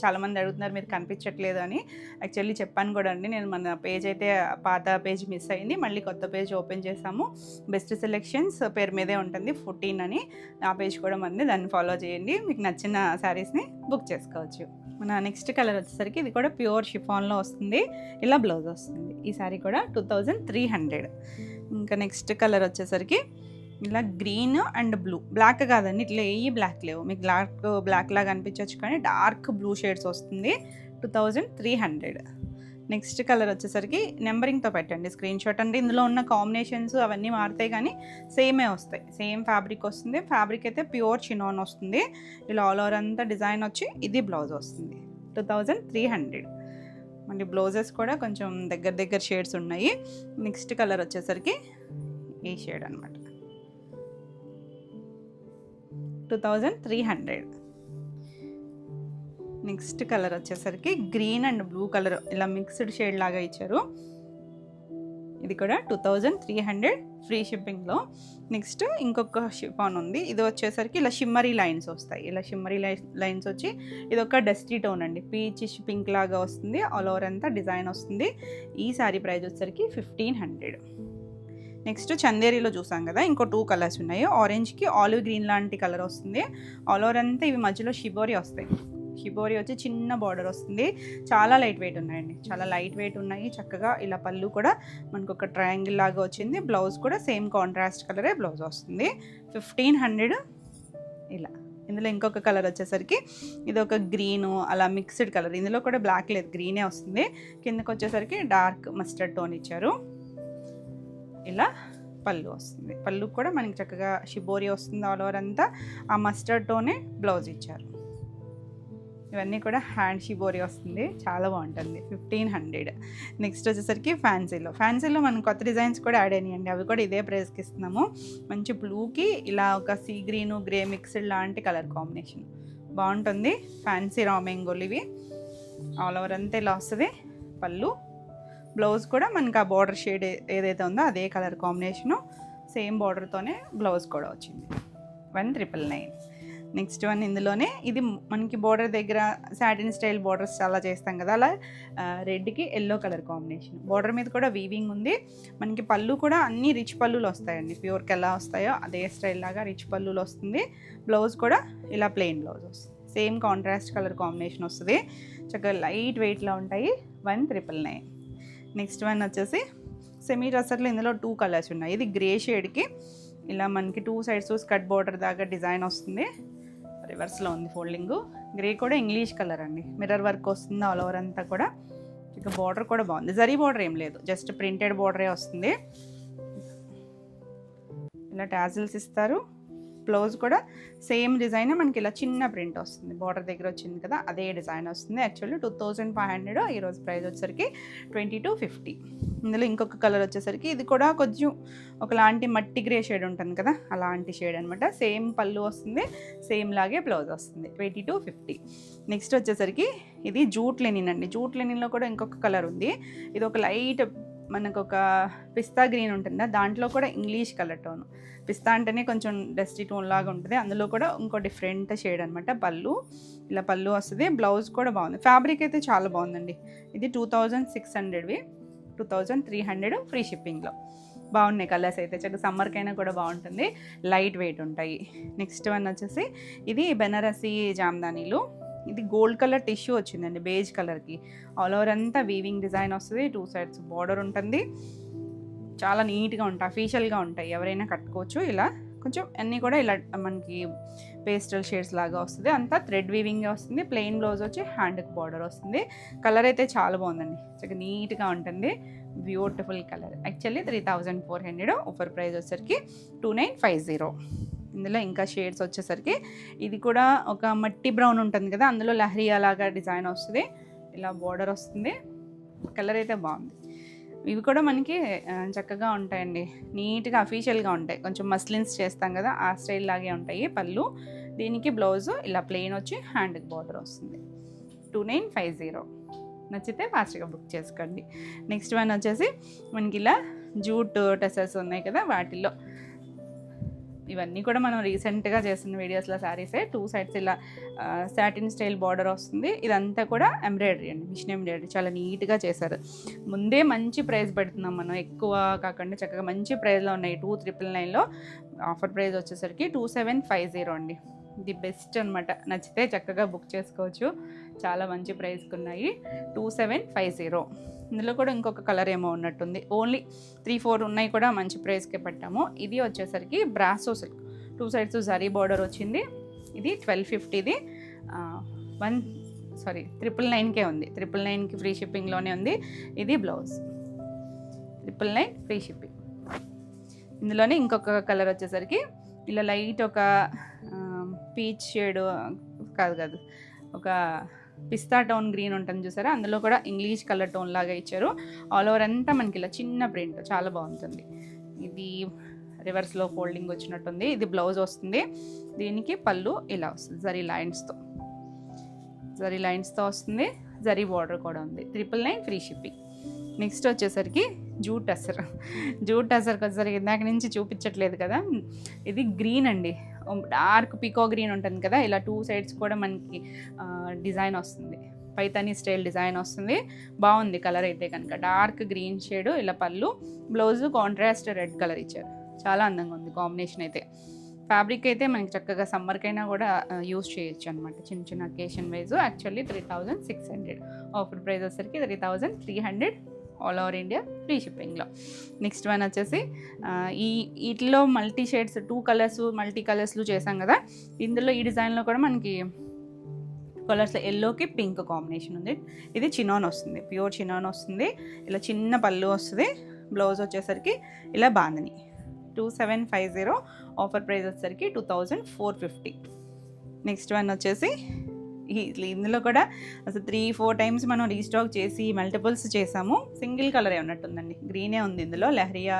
చాలామంది అడుగుతున్నారు మీరు కనిపించట్లేదు అని. యాక్చువల్లీ చెప్పాను కూడా అండి, నేను మన పేజ్ అయితే పాత పేజ్ మిస్ అయింది, మళ్ళీ కొత్త పేజ్ ఓపెన్ చేసాము. బెస్ట్ సెలెక్షన్స్ పేరు మీదే ఉంటుంది 14 అని. ఆ పేజ్ కూడా మంది, దాన్ని ఫాలో చేయండి. మీకు నచ్చిన శారీస్ని బుక్ చేసుకోవచ్చు. మన నెక్స్ట్ కలర్ వచ్చేసరికి ఇది కూడా ప్యూర్ షిఫాన్లో వస్తుంది. ఇలా బ్లౌజ్ వస్తుంది. ఈ శారీ కూడా 2300. ఇంకా నెక్స్ట్ కలర్ వచ్చేసరికి ఇలా గ్రీన్ అండ్ బ్లూ, బ్లాక్ కాదండి, ఇట్లా ఏ బ్లాక్ లేవు. మీకు బ్లాక్ లాగా అనిపించవచ్చు కానీ డార్క్ బ్లూ షేడ్స్ వస్తుంది. 2300. నెక్స్ట్ కలర్ వచ్చేసరికి నెంబరింగ్తో పెట్టండి స్క్రీన్ షాట్. అంటే ఇందులో ఉన్న కాంబినేషన్స్ అవన్నీ మారుతాయి కానీ సేమే వస్తాయి. సేమ్ ఫ్యాబ్రిక్ వస్తుంది. ఫ్యాబ్రిక్ అయితే ప్యూర్ చినాన్ వస్తుంది. ఇలా ఆల్ ఓవర్ అంతా డిజైన్ వచ్చి ఇది బ్లౌజ్ వస్తుంది. 2300. మళ్ళీ బ్లౌజెస్ కూడా కొంచెం దగ్గర షేడ్స్ ఉన్నాయి. నెక్స్ట్ కలర్ వచ్చేసరికి ఈ షేడ్ అనమాట. 2300. నెక్స్ట్ కలర్ వచ్చేసరికి గ్రీన్ అండ్ బ్లూ కలర్ ఇలా మిక్స్డ్ షేడ్ లాగా ఇచ్చారు. ఇది కూడా 2300 ఫ్రీ షిప్పింగ్లో. నెక్స్ట్ ఇంకొక షిఫాన్ ఉంది. ఇది వచ్చేసరికి ఇలా షిమ్మరీ లైన్స్ వస్తాయి. ఇలా షిమ్మరీ లైన్స్ వచ్చి ఇది ఒక డస్టీ టోన్ అండి, పీచ్ పింక్ లాగా వస్తుంది. ఆల్ ఓవర్ అంతా డిజైన్ వస్తుంది. ఈ శారీ ప్రైస్ వచ్చేసరికి 1500. నెక్స్ట్ చందేరీలో చూసాం కదా, ఇంకో 2 కలర్స్ ఉన్నాయి. ఆరెంజ్కి ఆలివ్ గ్రీన్ లాంటి కలర్ వస్తుంది. ఆల్ ఓవర్ అంతా ఇవి మధ్యలో షిబోరి వస్తాయి. షిబోరి వచ్చి చిన్న బార్డర్ వస్తుంది. చాలా లైట్ వెయిట్ ఉన్నాయండి, చాలా లైట్ వెయిట్ ఉన్నాయి. చక్కగా ఇలా పళ్ళు కూడా మనకు ఒక ట్రయాంగిల్ లాగా వచ్చింది. బ్లౌజ్ కూడా సేమ్ కాంట్రాస్ట్ కలరే బ్లౌజ్ వస్తుంది. 1500. ఇలా ఇందులో ఇంకొక కలర్ వచ్చేసరికి ఇది ఒక గ్రీను అలా మిక్స్డ్ కలర్. ఇందులో కూడా బ్లాక్ లేదు, గ్రీనే వస్తుంది. కిందకి వచ్చేసరికి డార్క్ మస్టర్డ్ టోన్ ఇచ్చారు. ఇలా పళ్ళు వస్తుంది. పళ్ళు కూడా మనకి చక్కగా షిబోరి వస్తుంది. ఆల్ ఓవర్ అంతా ఆ మస్టర్డ్ టోనే బ్లౌజ్ ఇచ్చారు. ఇవన్నీ కూడా హ్యాండ్ షిబోరి వస్తుంది. చాలా బాగుంటుంది. 1500. నెక్స్ట్ వచ్చేసరికి ఫ్యాన్సీలో మనం కొత్త డిజైన్స్ కూడా యాడ్ అయినాయండి. అవి కూడా ఇదే ప్రైస్కి ఇస్తున్నాము. మంచి బ్లూకి ఇలా ఒక సీ గ్రీను గ్రే మిక్స్డ్ లాంటి కలర్ కాంబినేషన్ బాగుంటుంది. ఫ్యాన్సీ రామెంగోలు ఇవి. ఆల్ ఓవర్ అంతా ఇలా వస్తుంది. పళ్ళు, బ్లౌజ్ కూడా మనకి ఆ బార్డర్ షేడ్ ఏదైతే ఉందో అదే కలర్ కాంబినేషను, సేమ్ బార్డర్తోనే బ్లౌజ్ కూడా వచ్చింది. 1999. నెక్స్ట్ వన్ ఇందులోనే ఇది మనకి బార్డర్ దగ్గర సాటిన్ స్టైల్ బార్డర్స్ చాలా చేస్తాం కదా, అలా రెడ్కి ఎల్లో కలర్ కాంబినేషన్. బార్డర్ మీద కూడా వీవింగ్ ఉంది. మనకి పళ్ళు కూడా అన్ని రిచ్ పళ్ళులు వస్తాయండి. ప్యూర్కి ఎలా వస్తాయో అదే స్టైల్ లాగా రిచ్ పళ్ళులు వస్తుంది. బ్లౌజ్ కూడా ఇలా ప్లెయిన్ బ్లౌజ్ వస్తుంది. సేమ్ కాంట్రాస్ట్ కలర్ కాంబినేషన్ వస్తుంది. చక్కగా లైట్ వెయిట్లో ఉంటాయి. 1999. నెక్స్ట్ వన్ వచ్చేసి సెమీ డ్రెస్సర్లో ఇందులో 2 కలర్స్ ఉన్నాయి. ఇది గ్రే షేడ్కి ఇలా మనకి 2 సైడ్స్ స్కర్ట్ బార్డర్ దాకా డిజైన్ వస్తుంది. రివర్స్లో ఉంది ఫోల్డింగ్. గ్రే కూడా ఇంగ్లీష్ కలర్ అండి, మిర్రర్ వర్క్ వస్తుంది ఆల్ ఓవర్ అంతా కూడా. ఇక బార్డర్ కూడా బాగుంది. జరీ బార్డర్ ఏం లేదు, జస్ట్ ప్రింటెడ్ బార్డరే వస్తుంది. ఇలా టాజిల్స్ ఇస్తారు. బ్లౌజ్ కూడా సేమ్ డిజైన్ మనకి ఇలా చిన్న ప్రింట్ వస్తుంది. బార్డర్ దగ్గర వచ్చింది కదా అదే డిజైన్ వస్తుంది. యాక్చువల్లీ 2500. ఈరోజు ప్రైస్ వచ్చేసరికి 2250. ఇందులో ఇంకొక కలర్ వచ్చేసరికి ఇది కూడా కొంచెం ఒకలాంటి మట్టి గ్రే షేడ్ ఉంటుంది కదా అలాంటి షేడ్ అనమాట. సేమ్ పళ్ళు వస్తుంది, సేమ్ లాగే బ్లౌజ్ వస్తుంది. 2250. నెక్స్ట్ వచ్చేసరికి ఇది జూట్ లెనిన్ అండి. జూట్ లెనిన్లో కూడా ఇంకొక కలర్ ఉంది. ఇది ఒక లైట్ మనకు ఒక పిస్తా గ్రీన్ ఉంటుందా, దాంట్లో కూడా ఇంగ్లీష్ కలర్ టోన్. పిస్తా అంటేనే కొంచెం డస్టీ టోన్ లాగా ఉంటుంది. అందులో కూడా ఇంకో డిఫరెంట్ షేడ్ అనమాట. పళ్ళు ఇలా పళ్ళు వస్తుంది. బ్లౌజ్ కూడా బాగుంది. ఫ్యాబ్రిక్ అయితే చాలా బాగుందండి. ఇది 2600వి 2300 ఫ్రీ షిప్పింగ్లో. బాగున్నాయి కలర్స్ అయితే. చక్కగా సమ్మర్కైనా కూడా బాగుంటుంది. లైట్ వెయిట్ ఉంటాయి. నెక్స్ట్ వన్ వచ్చేసి ఇది బెనారసీ జామ్దానీలు. ఇది గోల్డ్ కలర్ టిష్యూ వచ్చిందండి, బేజ్ కలర్కి. ఆల్ ఓవర్ అంతా వీవింగ్ డిజైన్ వస్తుంది. 2 సైడ్స్ బార్డర్ ఉంటుంది. చాలా నీట్గా ఉంటాయి, అఫీషియల్గా ఉంటాయి. ఎవరైనా కట్టుకోవచ్చు. ఇలా కొంచెం అన్నీ కూడా ఇలా మనకి పేస్టల్ షేడ్స్ లాగా వస్తుంది. అంతా థ్రెడ్ వీవింగ్ వస్తుంది. ప్లెయిన్ బ్లౌజ్ వచ్చి హ్యాండ్కి బార్డర్ వస్తుంది. కలర్ అయితే చాలా బాగుందండి, చక్కగా నీట్గా ఉంటుంది. Beautiful colour. Actually 3400. Offer price వచ్చేసరికి 2950. ఇందులో ఇంకా షేడ్స్ వచ్చేసరికి ఇది కూడా ఒక మట్టి బ్రౌన్ ఉంటుంది కదా, అందులో లహరియా లాగా డిజైన్ వస్తుంది. ఇలా బార్డర్ వస్తుంది. కలర్ అయితే బాగుంది. ఇవి కూడా మనకి చక్కగా ఉంటాయండి, నీట్గా అఫీషియల్గా ఉంటాయి. కొంచెం మస్లిన్స్ చేస్తాం కదా ఆ స్టైల్ లాగే ఉంటాయి పళ్ళు. దీనికి బ్లౌజు ఇలా ప్లెయిన్ వచ్చి హ్యాండ్కి బార్డర్ వస్తుంది. 2950. నచ్చితే ఫాస్ట్గా బుక్ చేసుకోండి. నెక్స్ట్ వన్ వచ్చేసి మనకి ఇలా జూట్ టెసెస్ ఉన్నాయి కదా వాటిల్లో, ఇవన్నీ కూడా మనం రీసెంట్గా చేసిన వీడియోస్లో శారీసే. 2 సైడ్స్ ఇలా సాటిన్ స్టైల్ బార్డర్ వస్తుంది. ఇదంతా కూడా ఎంబ్రాయిడరీ అండి, మిషన్ ఎంబ్రాయిడరీ, చాలా నీట్గా చేశారు. ముందే మంచి ప్రైస్ పెడుతున్నాం మనం, ఎక్కువ కాకుండా చక్కగా మంచి ప్రైస్లో ఉన్నాయి. 2999లో ఆఫర్ ప్రైస్ వచ్చేసరికి 2750 అండి. ది బెస్ట్ అనమాట. నచ్చితే చక్కగా బుక్ చేసుకోవచ్చు, చాలా మంచి ప్రైస్కి ఉన్నాయి. 2750. ఇందులో కూడా ఇంకొక కలర్ ఏమో ఉన్నట్టుంది. ఓన్లీ 3-4 ఉన్నాయి కూడా మంచి ప్రైస్కే పెట్టాము. ఇది వచ్చేసరికి brasso silk, 2 sides zari border వచ్చింది. ఇది 1250ది. 999కే ఉంది, 999కి ఫ్రీ షిప్పింగ్లోనే ఉంది. ఇది బ్లౌజ్, 999 ఫ్రీ షిప్పింగ్. ఇందులోనే ఇంకొక కలర్ వచ్చేసరికి ఇలా లైట్ ఒక పీచ్ షేడ్ కాదు ఒక పిస్తా టోన్ గ్రీన్ ఉంటుంది చూసారా, అందులో కూడా ఇంగ్లీష్ కలర్ టోన్ లాగా ఇచ్చారు. ఆల్ ఓవర్ అంతా మనకి ఇలా చిన్న ప్రింట్, చాలా బాగుంటుంది. ఇది రివర్స్లో ఫోల్డింగ్ వచ్చినట్టుంది. ఇది బ్లౌజ్ వస్తుంది. దీనికి పళ్ళు ఇలా వస్తుంది, జరీ లైన్స్తో వస్తుంది. జరీ బార్డర్ కూడా ఉంది. 999 ఫ్రీ షిప్పింగ్. నెక్స్ట్ వచ్చేసరికి జూట్ టసర్కి వచ్చేసరికి ఇందాక నుంచి చూపించట్లేదు కదా, ఇది గ్రీన్ అండి, డార్క్ పికో గ్రీన్ ఉంటుంది కదా, ఇలా 2 సైడ్స్ కూడా మనకి డిజైన్ వస్తుంది, పైతానీ స్టైల్ డిజైన్ వస్తుంది. బాగుంది కలర్ అయితే కనుక, డార్క్ గ్రీన్ షేడ్. ఇలా పళ్ళు, బ్లౌజ్ కాంట్రాస్ట్ రెడ్ కలర్ ఇచ్చారు, చాలా అందంగా ఉంది కాంబినేషన్ అయితే. ఫ్యాబ్రిక్ అయితే మనకి చక్కగా సమ్మర్కైనా కూడా యూస్ చేయొచ్చు అనమాట, చిన్న occasion wise. Actually 3600, offer price వచ్చేసరికి 3300 ఆల్ ఓవర్ ఇండియా ఫ్రీ షిప్పింగ్లో. నెక్స్ట్ వన్ వచ్చేసి వీటిలో మల్టీ షేడ్స్, 2 కలర్స్ మల్టీ కలర్స్లో చేసాం కదా, ఇందులో ఈ డిజైన్లో కూడా మనకి కలర్స్లో ఎల్లోకి పింక్ కాంబినేషన్ ఉంది. ఇది చినాన్ వస్తుంది, ప్యూర్ చినాన్ వస్తుంది. ఇలా చిన్న పళ్ళు వస్తుంది. బ్లౌజ్ వచ్చేసరికి ఇలా బాందని. 2750, ఆఫర్ ప్రైస్ వచ్చేసరికి 2450. నెక్స్ట్ వన్ వచ్చేసి ఇందులో కూడా అసలు 3-4 టైమ్స్ మనం రీస్టాక్ చేసి మల్టిపుల్స్ చేసాము. సింగిల్ కలరే ఉన్నట్టుందండి, గ్రీనే ఉంది. ఇందులో లెహరియా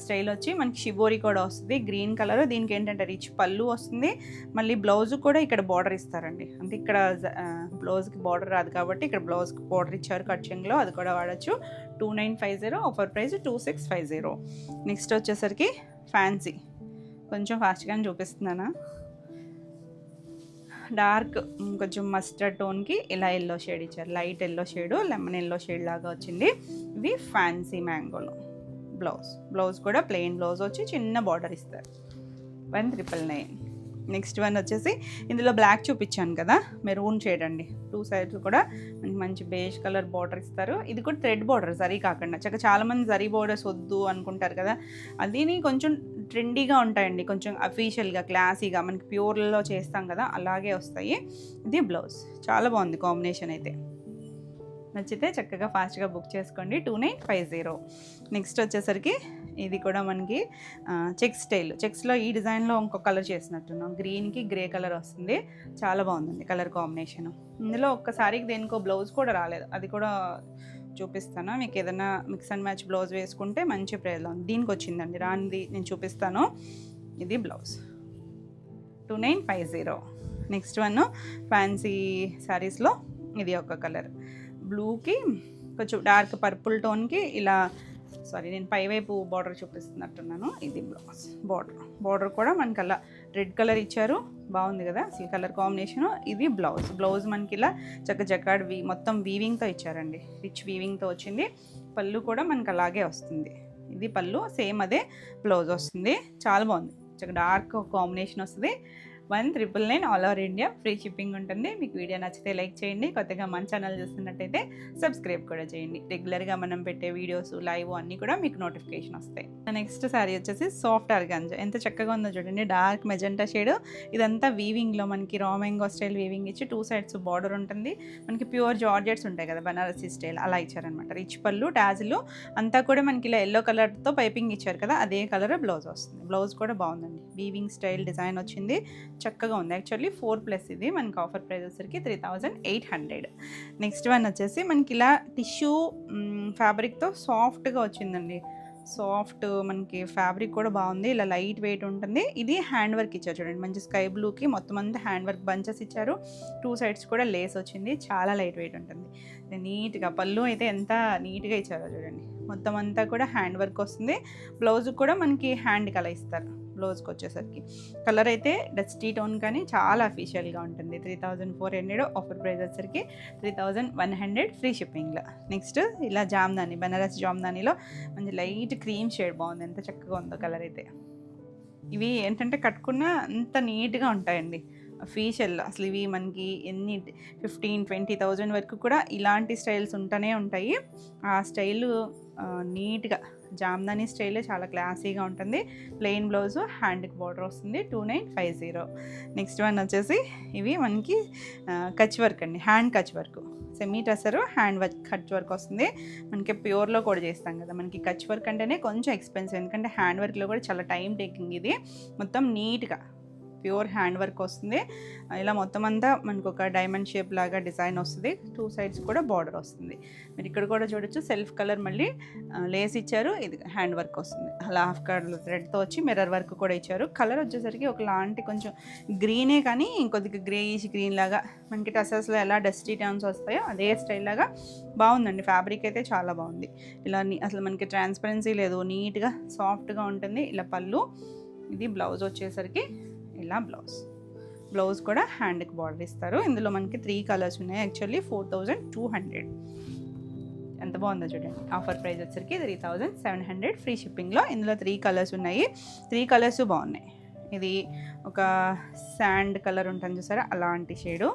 స్టైల్ వచ్చి మనకి షిబోరి కూడా వస్తుంది, గ్రీన్ కలర్. దీనికి ఏంటంటే రిచ్ పళ్ళు వస్తుంది. మళ్ళీ బ్లౌజ్ కూడా ఇక్కడ బార్డర్ ఇస్తారండి, అంటే ఇక్కడ బ్లౌజ్కి బార్డర్ రాదు కాబట్టి ఇక్కడ బ్లౌజ్కి బార్డర్ ఇచ్చారు కట్చింగ్లో, అది కూడా వాడచ్చు. 2950, ఆఫర్ ప్రైస్ 2650. నెక్స్ట్ వచ్చేసరికి ఫ్యాన్సీ, కొంచెం ఫాస్ట్గానే చూపిస్తున్నానా. డార్క్ కొంచెం మస్టర్డ్ టోన్కి ఇలా ఎల్లో షేడ్ ఇచ్చారు, light yellow shade, lemon yellow shade లాగా వచ్చింది. ఇవి ఫ్యాన్సీ మ్యాంగోలో బ్లౌజ్ కూడా ప్లెయిన్ బ్లౌజ్ వచ్చి చిన్న బార్డర్ ఇస్తారు. 1999. నెక్స్ట్ వన్ వచ్చేసి ఇందులో బ్లాక్ చూపించాను కదా, మెరూన్ షేడ్ అండి. 2 సైడ్స్ కూడా మంచి బేజ్ కలర్ బార్డర్ ఇస్తారు. ఇది కూడా థ్రెడ్ బార్డర్, జరీ కాకుండా. చాలామంది జరీ బార్డర్స్ వద్దు అనుకుంటారు కదా, అదిని కొంచెం ట్రెండీగా ఉంటాయండి, కొంచెం అఫీషియల్గా క్లాసీగా మనకి ప్యూర్లో చేస్తాం కదా అలాగే వస్తాయి. ఇది బ్లౌజ్, చాలా బాగుంది కాంబినేషన్ అయితే. నచ్చితే చక్కగా ఫాస్ట్గా బుక్ చేసుకోండి. 2950. నెక్స్ట్ వచ్చేసరికి ఇది కూడా మనకి చెక్స్ స్టైల్, చెక్స్లో ఈ డిజైన్లో ఇంకో కలర్ చేసినట్టున్నాం, గ్రీన్కి గ్రే కలర్ వస్తుంది, చాలా బాగుందండి కలర్ కాంబినేషన్. ఇందులో ఒక్కసారికి దేనికో బ్లౌజ్ కూడా రాలేదు, అది కూడా చూపిస్తాను మీకు. ఏదైనా మిక్స్ అండ్ మ్యాచ్ బ్లౌజ్ వేసుకుంటే మంచి ప్రైస్లో ఉంది. దీనికి వచ్చిందండి, రానిది నేను చూపిస్తాను. ఇది బ్లౌజ్ 2950. నెక్స్ట్ వన్ ఫ్యాన్సీ శారీస్లో ఇది ఒక కలర్, బ్లూకి కొంచెం డార్క్ పర్పుల్ టోన్కి ఇలా, నేను పైవైపు బార్డర్ చూపిస్తున్నట్టున్నాను. ఇది బ్లౌజ్, బార్డర్ కూడా మనకి అలా రెడ్ కలర్ ఇచ్చారు, బాగుంది కదా అసలు కలర్ కాంబినేషన్. ఇది బ్లౌజ్ మనకి ఇలా జకార్డ్ మొత్తం వీవింగ్తో ఇచ్చారండి, రిచ్ వీవింగ్తో వచ్చింది. పళ్ళు కూడా మనకి అలాగే వస్తుంది. ఇది పళ్ళు, సేమ్ అదే బ్లౌజ్ వస్తుంది, చాలా బాగుంది, డార్క్ కాంబినేషన్ వస్తుంది. 1999 all over India free shipping ఉంటుంది. మీకు వీడియో నచ్చితే లైక్ చేయండి, కొత్తగా మన ఛానల్ చూస్తున్నట్టయితే సబ్స్క్రైబ్ కూడా చేయండి. రెగ్యులర్గా మనం పెట్టే వీడియోస్, లైవ్ అన్నీ కూడా మీకు నోటిఫికేషన్ వస్తాయి. నెక్స్ట్ శారీ వచ్చేసి సాఫ్ట్ ఆర్గాంజా, ఎంత చక్కగా ఉందో చూడండి, డార్క్ మెజెంటా షేడ్. ఇదంతా వీవింగ్లో మనకి రా మ్యాంగో స్టైల్ వీవింగ్ ఇచ్చి 2 సైడ్స్ బార్డర్ ఉంటుంది. మనకి ప్యూర్ జార్జెట్స్ ఉంటాయి కదా బనారసీ స్టైల్, అలా ఇచ్చారనమాట. రిచ్ పళ్ళు, టాజిల్ అంతా కూడా మనకి ఇలా ఎల్లో కలర్తో పైపింగ్ ఇచ్చారు కదా, అదే కలర్ బ్లౌజ్ వస్తుంది. బ్లౌజ్ కూడా బాగుందండి, వీవింగ్ స్టైల్ డిజైన్ వచ్చింది, చక్కగా ఉంది. యాక్చువల్లీ 4+ ఇది మనకి ఆఫర్ ప్రైస్ వచ్చేసరికి 3800. నెక్స్ట్ వన్ వచ్చేసి మనకి ఇలా టిష్యూ ఫ్యాబ్రిక్తో సాఫ్ట్గా వచ్చిందండి. సాఫ్ట్ మనకి ఫ్యాబ్రిక్ కూడా బాగుంది, ఇలా లైట్ వెయిట్ ఉంటుంది. ఇది హ్యాండ్ వర్క్ ఇచ్చారు చూడండి, మంచి స్కై బ్లూకి మొత్తం అంతా హ్యాండ్ వర్క్ బంచెస్ ఇచ్చారు. 2 సైడ్స్ కూడా లేస్ వచ్చింది, చాలా లైట్ వెయిట్ ఉంటుంది. నీట్గా పళ్ళు అయితే ఎంత నీట్గా ఇచ్చారో చూడండి, మొత్తం అంతా కూడా హ్యాండ్ వర్క్ వస్తుంది. బ్లౌజ్ కూడా మనకి హ్యాండ్ కలర్ ఇస్తారు. బ్లౌజ్కి వచ్చేసరికి కలర్ అయితే డస్టీ టోన్ కానీ చాలా అఫీషియల్గా ఉంటుంది. 3400, ఆఫర్ ప్రైస్ వచ్చేసరికి 3100 ఫ్రీ షిప్పింగ్లో. నెక్స్ట్ ఇలా జామ్దాని, బనారస్ జామ్దానిలో మంచి లైట్ క్రీమ్ షేడ్ బాగుంది, ఎంత చక్కగా ఉందో కలర్ అయితే. ఇవి ఏంటంటే కట్టుకున్న అంత నీట్గా ఉంటాయండి, అఫీషియల్. అసలు ఇవి మనకి ఎన్ని 15-20,000 వరకు కూడా ఇలాంటి స్టైల్స్ ఉంటూనే ఉంటాయి. ఆ స్టైలు నీట్గా జామ్దాని స్టైలే చాలా క్లాసీగా ఉంటుంది. ప్లెయిన్ బ్లౌజు, హ్యాండ్కి బార్డర్ వస్తుంది, 2950. నెక్స్ట్ వన్ వచ్చేసి ఇవి మనకి కచ్ వర్క్ అండి, hand Kutch work. Semi టసరు hand work Kutch work వస్తుంది. మనకి ప్యూర్లో కూడా చేస్తాం కదా, మనకి కచ్ వర్క్ అంటేనే కొంచెం ఎక్స్పెన్సివ్, ఎందుకంటే హ్యాండ్ వర్క్లో కూడా చాలా టైం టేకింగ్. ఇది మొత్తం నీట్గా ప్యూర్ హ్యాండ్ వర్క్ వస్తుంది. ఇలా మొత్తం అంతా మనకు ఒక డైమండ్ షేప్ లాగా డిజైన్ వస్తుంది. 2 సైడ్స్ కూడా బార్డర్ వస్తుంది. మీరు ఇక్కడ కూడా చూడొచ్చు, సెల్ఫ్ కలర్ మళ్ళీ లేస్ ఇచ్చారు. ఇది హ్యాండ్ వర్క్ వస్తుంది, అలా హాఫ్ కలర్ థ్రెడ్తో వచ్చి మిర్రర్ వర్క్ కూడా ఇచ్చారు. కలర్ వచ్చేసరికి ఒకలాంటి కొంచెం గ్రీనే కానీ ఇంకొద్దిగా గ్రేయిష్ గ్రీన్ లాగా, మనకి టసల్స్లో ఎలా డస్టీ టర్న్స్ వస్తాయో అదే స్టైల్ లాగా బాగుందండి. ఫ్యాబ్రిక్ అయితే చాలా బాగుంది. ఇలా అసలు మనకి ట్రాన్స్పరెన్సీ లేదు, నీట్గా సాఫ్ట్గా ఉంటుంది. ఇలా పళ్ళు, ఇది బ్లౌజ్ వచ్చేసరికి ఇలా బ్లౌజ్ కూడా హ్యాండ్కి బార్డర్ ఇస్తారు. ఇందులో మనకి 3 కలర్స్ ఉన్నాయి. యాక్చువల్లీ 4200. ఎంత బాగుందో చూడండి. ఆఫర్ ప్రైస్ వచ్చరికి 3700 ఫ్రీ షిప్పింగ్లో. ఇందులో 3 కలర్స్ ఉన్నాయి. 3 కలర్స్ బాగున్నాయి. ఇది ఒక శాండ్ కలర్ ఉంటుంది చూసారా, అలాంటి షేడు,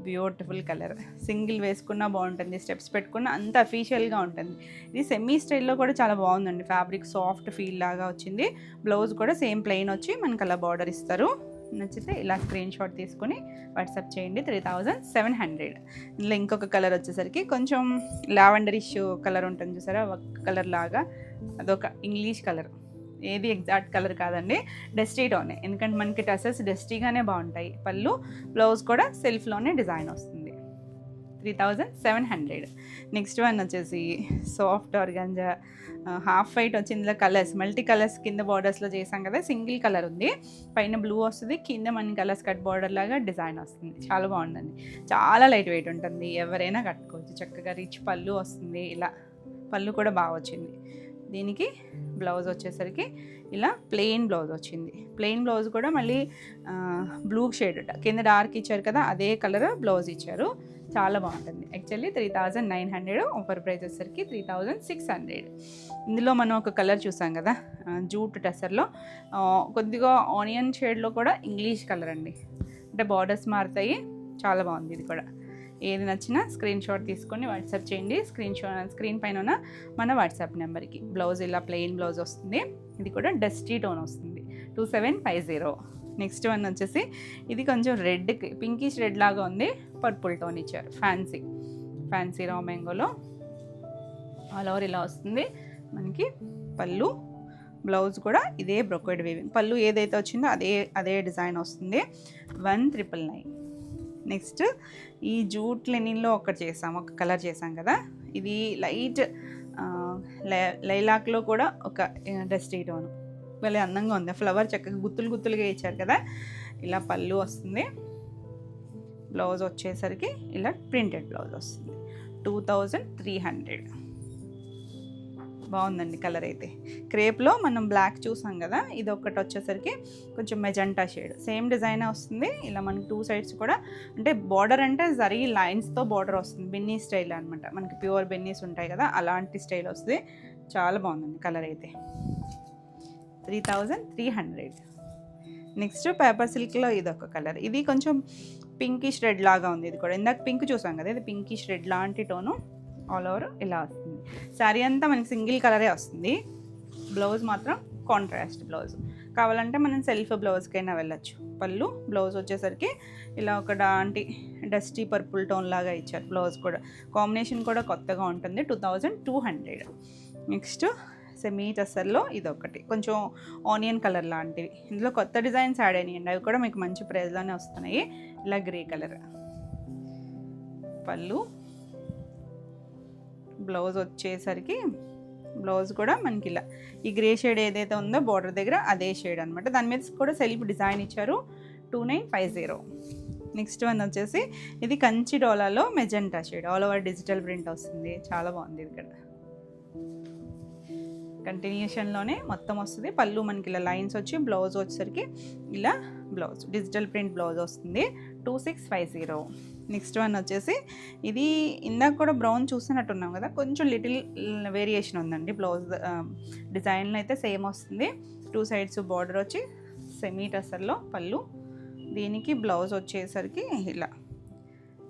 బ్యూటిఫుల్ కలర్. సింగిల్ వేసుకున్నా బాగుంటుంది, స్టెప్స్ పెట్టుకున్నా అంత అఫీషియల్గా ఉంటుంది. ఇది సెమీ స్టైల్లో కూడా చాలా బాగుందండి. ఫ్యాబ్రిక్ సాఫ్ట్ ఫీల్ లాగా వచ్చింది. బ్లౌజ్ కూడా సేమ్ ప్లెయిన్ వచ్చి మనకు అలా బార్డర్ ఇస్తారు. నచ్చితే ఇలా స్క్రీన్ షాట్ తీసుకుని వాట్సాప్ చేయండి. 3700. ఇందులో ఇంకొక కలర్ వచ్చేసరికి కొంచెం లావెండరిష్ కలర్ ఉంటుంది చూసారా, ఒక కలర్ లాగా, అదొక ఇంగ్లీష్ కలర్. ఏది ఎగ్జాక్ట్ కలర్ కాదండి, డస్టీ టోనే, ఎందుకంటే మనకి టసల్స్ డస్టీగానే బాగుంటాయి. పళ్ళు, బ్లౌజ్ కూడా సెల్ఫ్లోనే డిజైన్ వస్తుంది. 3700. నెక్స్ట్ వన్ వచ్చేసి సాఫ్ట్ ఆర్గాంజా హాఫ్ వైట్ వచ్చి ఇందులో కలర్స్ మల్టీ కలర్స్ కింద బార్డర్స్లో చేసాం కదా. సింగిల్ కలర్ ఉంది, పైన బ్లూ వస్తుంది, కింద మన కలర్స్ కట్ బార్డర్ లాగా డిజైన్ వస్తుంది. చాలా బాగుందండి, చాలా లైట్ వెయిట్ ఉంటుంది, ఎవరైనా కట్టుకోవచ్చు. చక్కగా రిచ్ పళ్ళు వస్తుంది. ఇలా పళ్ళు కూడా బాగా వచ్చింది. దీనికి బ్లౌజ్ వచ్చేసరికి ఇలా ప్లెయిన్ బ్లౌజ్ వచ్చింది. ప్లెయిన్ బ్లౌజ్ కూడా మళ్ళీ బ్లూ షేడ్, కింద డార్క్ ఇచ్చారు కదా అదే కలర్ బ్లౌజ్ ఇచ్చారు. చాలా బాగుంటుంది. యాక్చువల్లీ 3900, ఆఫర్ ప్రైస్ వచ్చేసరికి 3600. ఇందులో మనం ఒక కలర్ చూసాం కదా, జూట్ టెసర్లో కొద్దిగా ఆనియన్ షేడ్లో కూడా ఇంగ్లీష్ కలర్ అండి, అంటే బార్డర్స్ మారుతాయి. చాలా బాగుంది. ఇది కూడా ఏది నచ్చినా స్క్రీన్ షాట్ తీసుకొని వాట్సాప్ చేయండి. స్క్రీన్ పైన ఉన్న మన వాట్సాప్ నెంబర్కి. బ్లౌజ్ ఇలా ప్లెయిన్ బ్లౌజ్ వస్తుంది. ఇది కూడా డస్టీ టోన్ వస్తుంది. 2750. నెక్స్ట్ వన్ వచ్చేసి ఇది కొంచెం రెడ్, పింకిష్ రెడ్ లాగా ఉంది, పర్పుల్ టోన్ ఇచ్చారు. ఫ్యాన్సీ రా మ్యాంగోలో ఆల్ ఓవర్ ఇలా వస్తుంది. మనకి పళ్ళు, బ్లౌజ్ కూడా ఇదే బ్రొకెడ్ వీవింగ్. పళ్ళు ఏదైతే వచ్చిందో అదే డిజైన్ వస్తుంది. 1999. నెక్స్ట్ ఈ జూట్ లెనిన్లో ఒక కలర్ చేసాం కదా, ఇది లైట్ లైలాక్లో కూడా ఒక డస్టీ టోను, భలే అందంగా ఉంది. ఫ్లవర్ చక్కగా గుత్తులుగా ఇచ్చారు కదా. ఇలా పళ్ళు వస్తుంది. బ్లౌజ్ వచ్చేసరికి ఇలా ప్రింటెడ్ బ్లౌజ్ వస్తుంది. 2300. బాగుందండి కలర్ అయితే. క్రేప్లో మనం బ్లాక్ చూసాం కదా, ఇది ఒకటి వచ్చేసరికి కొంచెం మెజెంటా షేడ్, సేమ్ డిజైన్ వస్తుంది. ఇలా మనకి 2 సైడ్స్ కూడా, అంటే బార్డర్ అంటే జరీ లైన్స్తో బార్డర్ వస్తుంది. బెన్నీ స్టైల్ అనమాట, మనకి ప్యూర్ బెన్నీస్ ఉంటాయి కదా అలాంటి స్టైల్ వస్తుంది. చాలా బాగుందండి కలర్ అయితే. 3300. నెక్స్ట్ పేపర్ సిల్క్లో ఇది ఒక కలర్, ఇది కొంచెం పింకిష్ రెడ్ లాగా ఉంది. ఇది కూడా ఇందాక పింక్ చూసాం కదా, ఇది పింకిష్ రెడ్ లాంటి టోను. ఆల్ ఓవర్ ఇలా వస్తుంది. శారీ అంతా మనకి సింగిల్ కలరే వస్తుంది. బ్లౌజ్ మాత్రం కాంట్రాస్ట్ బ్లౌజ్. కావాలంటే మనం సెల్ఫ్ బ్లౌజ్కైనా వెళ్ళచ్చు. పళ్ళు, బ్లౌజ్ వచ్చేసరికి ఇలా ఒక డస్టీ పర్పుల్ టోన్ లాగా ఇచ్చారు. బ్లౌజ్ కూడా కాంబినేషన్ కూడా కొత్తగా ఉంటుంది. 2200. నెక్స్ట్ సెమీ టస్సర్లో ఇదొకటి కొంచెం ఆనియన్ కలర్ లాంటివి. ఇందులో కొత్త డిజైన్స్ యాడ్ అయినాయండి, అవి కూడా మీకు మంచి ప్రైస్లోనే వస్తున్నాయి. ఇలా గ్రే కలర్ పళ్ళు, బ్లౌజ్ వచ్చేసరికి బ్లౌజ్ కూడా మనకి ఇలా ఈ గ్రే షేడ్ ఏదైతే ఉందో బార్డర్ దగ్గర అదే షేడ్ అనమాట. దాని మీద కూడా సెల్ఫ్ డిజైన్ ఇచ్చారు. 2950. నెక్స్ట్ వన్ వచ్చేసి ఇది కంచి డోలాలో magenta shade, all over digital print వస్తుంది. చాలా బాగుంది. ఇక్కడ కంటిన్యూషన్లోనే మొత్తం వస్తుంది. పళ్ళు మనకి ఇలా లైన్స్ వచ్చి బ్లౌజ్ వచ్చేసరికి ఇలా బ్లౌజ్ డిజిటల్ ప్రింట్ బ్లౌజ్ వస్తుంది. 2650. నెక్స్ట్ వన్ వచ్చేసి ఇది ఇందాక కూడా బ్రౌన్ చూసినట్టున్నాం కదా, కొంచెం లిటిల్ వేరియేషన్ ఉందండి. బ్లౌజ్ డిజైన్లో అయితే సేమ్ వస్తుంది. 2 సైడ్స్ బార్డర్ వచ్చి సెమీ టసర్లో పళ్ళు, దీనికి బ్లౌజ్ వచ్చేసరికి ఇలా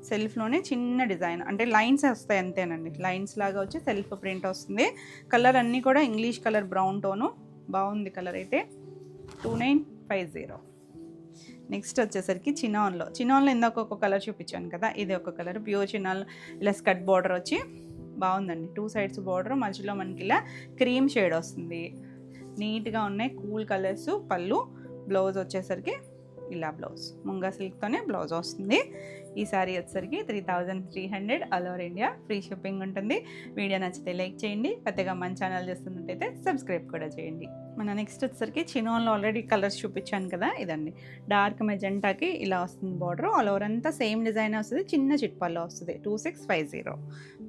సెల్ఫ్లోనే చిన్న డిజైన్, అంటే లైన్స్ వస్తాయి అంతేనండి. లైన్స్ లాగా వచ్చి సెల్ఫ్ ప్రింట్ వస్తుంది. కలర్ అన్నీ కూడా ఇంగ్లీష్ కలర్ బ్రౌన్ టోను, బాగుంది కలర్ అయితే. 2950. నెక్స్ట్ వచ్చేసరికి చినాన్లో ఇందాక ఒక కలర్ చూపించాను కదా, ఇది ఒక కలర్ ప్యూర్ చినాన్. ఇలా స్కర్ట్ బార్డర్ వచ్చి బాగుందండి. 2 సైడ్స్ బార్డర్, మధ్యలో మనకి ఇలా క్రీమ్ షేడ్ వస్తుంది. నీట్గా ఉన్నాయి కూల్ కలర్స్. పళ్ళు, బ్లౌజ్ వచ్చేసరికి ఇలా బ్లౌజ్ ముంగా సిల్క్తోనే బ్లౌజ్ వస్తుంది. ఈ సారీ వచ్చేసరికి 3300 all over India, free shipping ఉంటుంది. వీడియో నచ్చితే లైక్ చేయండి, కొత్తగా మన ఛానల్ చేస్తున్నట్టయితే సబ్స్క్రైబ్ కూడా చేయండి. మన నెక్స్ట్ వచ్చేసరికి చినోన్లో ఆల్రెడీ కలర్స్ చూపించాను కదా, ఇదండి డార్క్ మెజెంటాకి ఇలా వస్తుంది బార్డర్. ఆల్ ఓవర్ అంతా సేమ్ డిజైన్ వస్తుంది, చిన్న చిట్పల్లో వస్తుంది. 2650.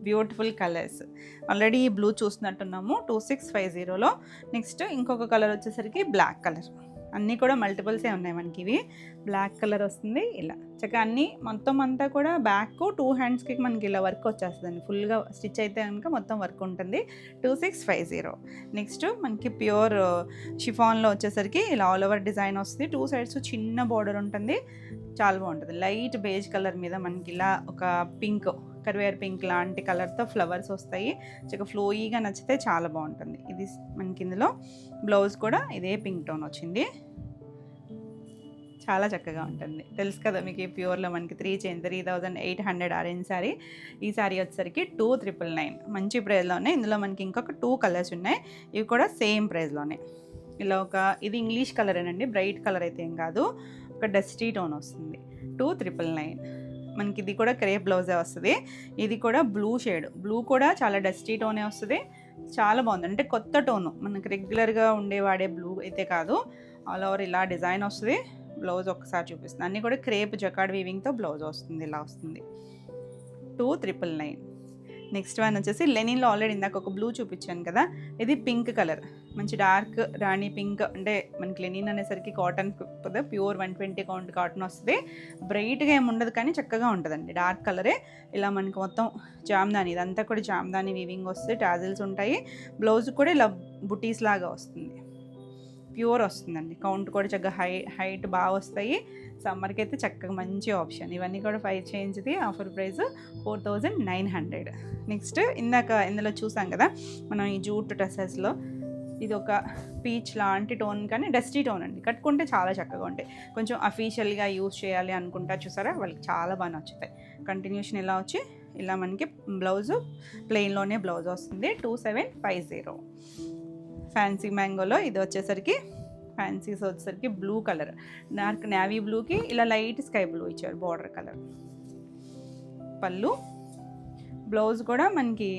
Beautiful colours. ఆల్రెడీ బ్లూ చూస్తున్నట్టున్నాము 2650లో. నెక్స్ట్ ఇంకొక కలర్ వచ్చేసరికి బ్లాక్ కలర్. అన్నీ కూడా మల్టిపుల్సే ఉన్నాయి మనకి. ఇవి బ్లాక్ కలర్ వస్తుంది. ఇలా చక్కగా అన్నీ మొత్తం అంతా కూడా బ్యాక్ 2 హ్యాండ్స్కి మనకి ఇలా వర్క్ వచ్చేస్తుందండి. ఫుల్గా స్టిచ్ అయితే కనుక మొత్తం వర్క్ ఉంటుంది. 2650. నెక్స్ట్ మనకి ప్యూర్ షిఫాన్లో వచ్చేసరికి ఇలా ఆల్ ఓవర్ డిజైన్ వస్తుంది. 2 సైడ్స్ చిన్న బార్డర్ ఉంటుంది. చాలా బాగుంటుంది. లైట్ బేజ్ కలర్ మీద మనకి ఇలా ఒక పింక్, కర్వేర్ పింక్ లాంటి కలర్తో ఫ్లవర్స్ వస్తాయి. చక్కగా ఫ్లోయీగా నచ్చితే చాలా బాగుంటుంది. ఇది మనకి ఇందులో బ్లౌజ్ కూడా ఇదే పింక్ టోన్ వచ్చింది. చాలా చక్కగా ఉంటుంది. తెలుసు కదా మీకు, ఈ ప్యూర్లో మనకి 3800 ఆరెంజ్ శారీ. ఈ శారీ వచ్చేసరికి 2999. మంచి ప్రైస్లోనే. ఇందులో మనకి ఇంకొక 2 కలర్స్ ఉన్నాయి, ఇవి కూడా సేమ్ ప్రైస్లోనే. ఇలా ఒక ఇది ఇంగ్లీష్ కలరేనండి, బ్రైట్ కలర్ అయితే ఏం కాదు, ఒక డస్టీ టోన్ వస్తుంది. 2999. మనకి ఇది కూడా క్రేప్ బ్లౌజే వస్తుంది. ఇది కూడా బ్లూ షేడ్, బ్లూ కూడా చాలా డస్టీ టోనే వస్తుంది. చాలా బాగుంది. అంటే కొత్త టోను, మనకి రెగ్యులర్గా వాడే బ్లూ అయితే కాదు. ఆల్ ఓవర్ ఇలా డిజైన్ వస్తుంది. బ్లౌజ్ ఒక్కసారి చూపిస్తుంది. అన్నీ కూడా క్రేప్ జకార్డ్ వీవింగ్తో బ్లౌజ్ వస్తుంది. ఇలా వస్తుంది. 2999. నెక్స్ట్ వన్ వచ్చేసి లెనిన్లో ఆల్రెడీ ఇందాక ఒక బ్లూ చూపించాను కదా, ఇది పింక్ కలర్, మంచి డార్క్ రాణి పింక్. అంటే మనకి లెనిన్ అనేసరికి కాటన్ కదా, ప్యూర్ 120 కౌంట్ కాటన్ వస్తుంది. బ్రైట్గా ఏమి ఉండదు కానీ చక్కగా ఉంటుందండి. డార్క్ కలరే. ఇలా మనకి మొత్తం జామ్దాని, ఇదంతా కూడా జామ్దాని వీవింగ్ వస్తుంది. టాజిల్స్ ఉంటాయి. బ్లౌజ్ కూడా ఇలా బుటీస్ లాగా వస్తుంది. ప్యూర్ వస్తుందండి. కౌంట్ కూడా చక్కగా హైట్ బాగా వస్తాయి. సమ్మర్కి అయితే చక్కగా మంచి ఆప్షన్. ఇవన్నీ కూడా 5 చేంజ్ది. Offer price 4900. నెక్స్ట్ ఇందులో చూసాం కదా మనం ఈ జూట్ డ్రెస్సెస్లో, ఇది ఒక పీచ్ లాంటి టోన్ కానీ డస్టీ టోన్ అండి. కట్టుకుంటే చాలా చక్కగా ఉంటాయి. కొంచెం అఫీషియల్గా యూజ్ చేయాలి అనుకుంటా చూసారా, వాళ్ళకి చాలా బాగా నచ్చుతాయి. కంటిన్యూషన్ ఇలా వచ్చి ఇలా మనకి బ్లౌజు ప్లెయిన్లోనే బ్లౌజ్ వస్తుంది. 2750. ఫ్యాన్సీ మ్యాంగోలో ఇది వచ్చేసరికి ఫ్యాన్సీస్ వచ్చేసరికి బ్లూ కలర్, డార్క్ నేవీ బ్లూకి ఇలా లైట్ స్కై బ్లూ ఇచ్చారు బార్డర్ కలర్. పళ్ళు, బ్లౌజ్ కూడా మనకి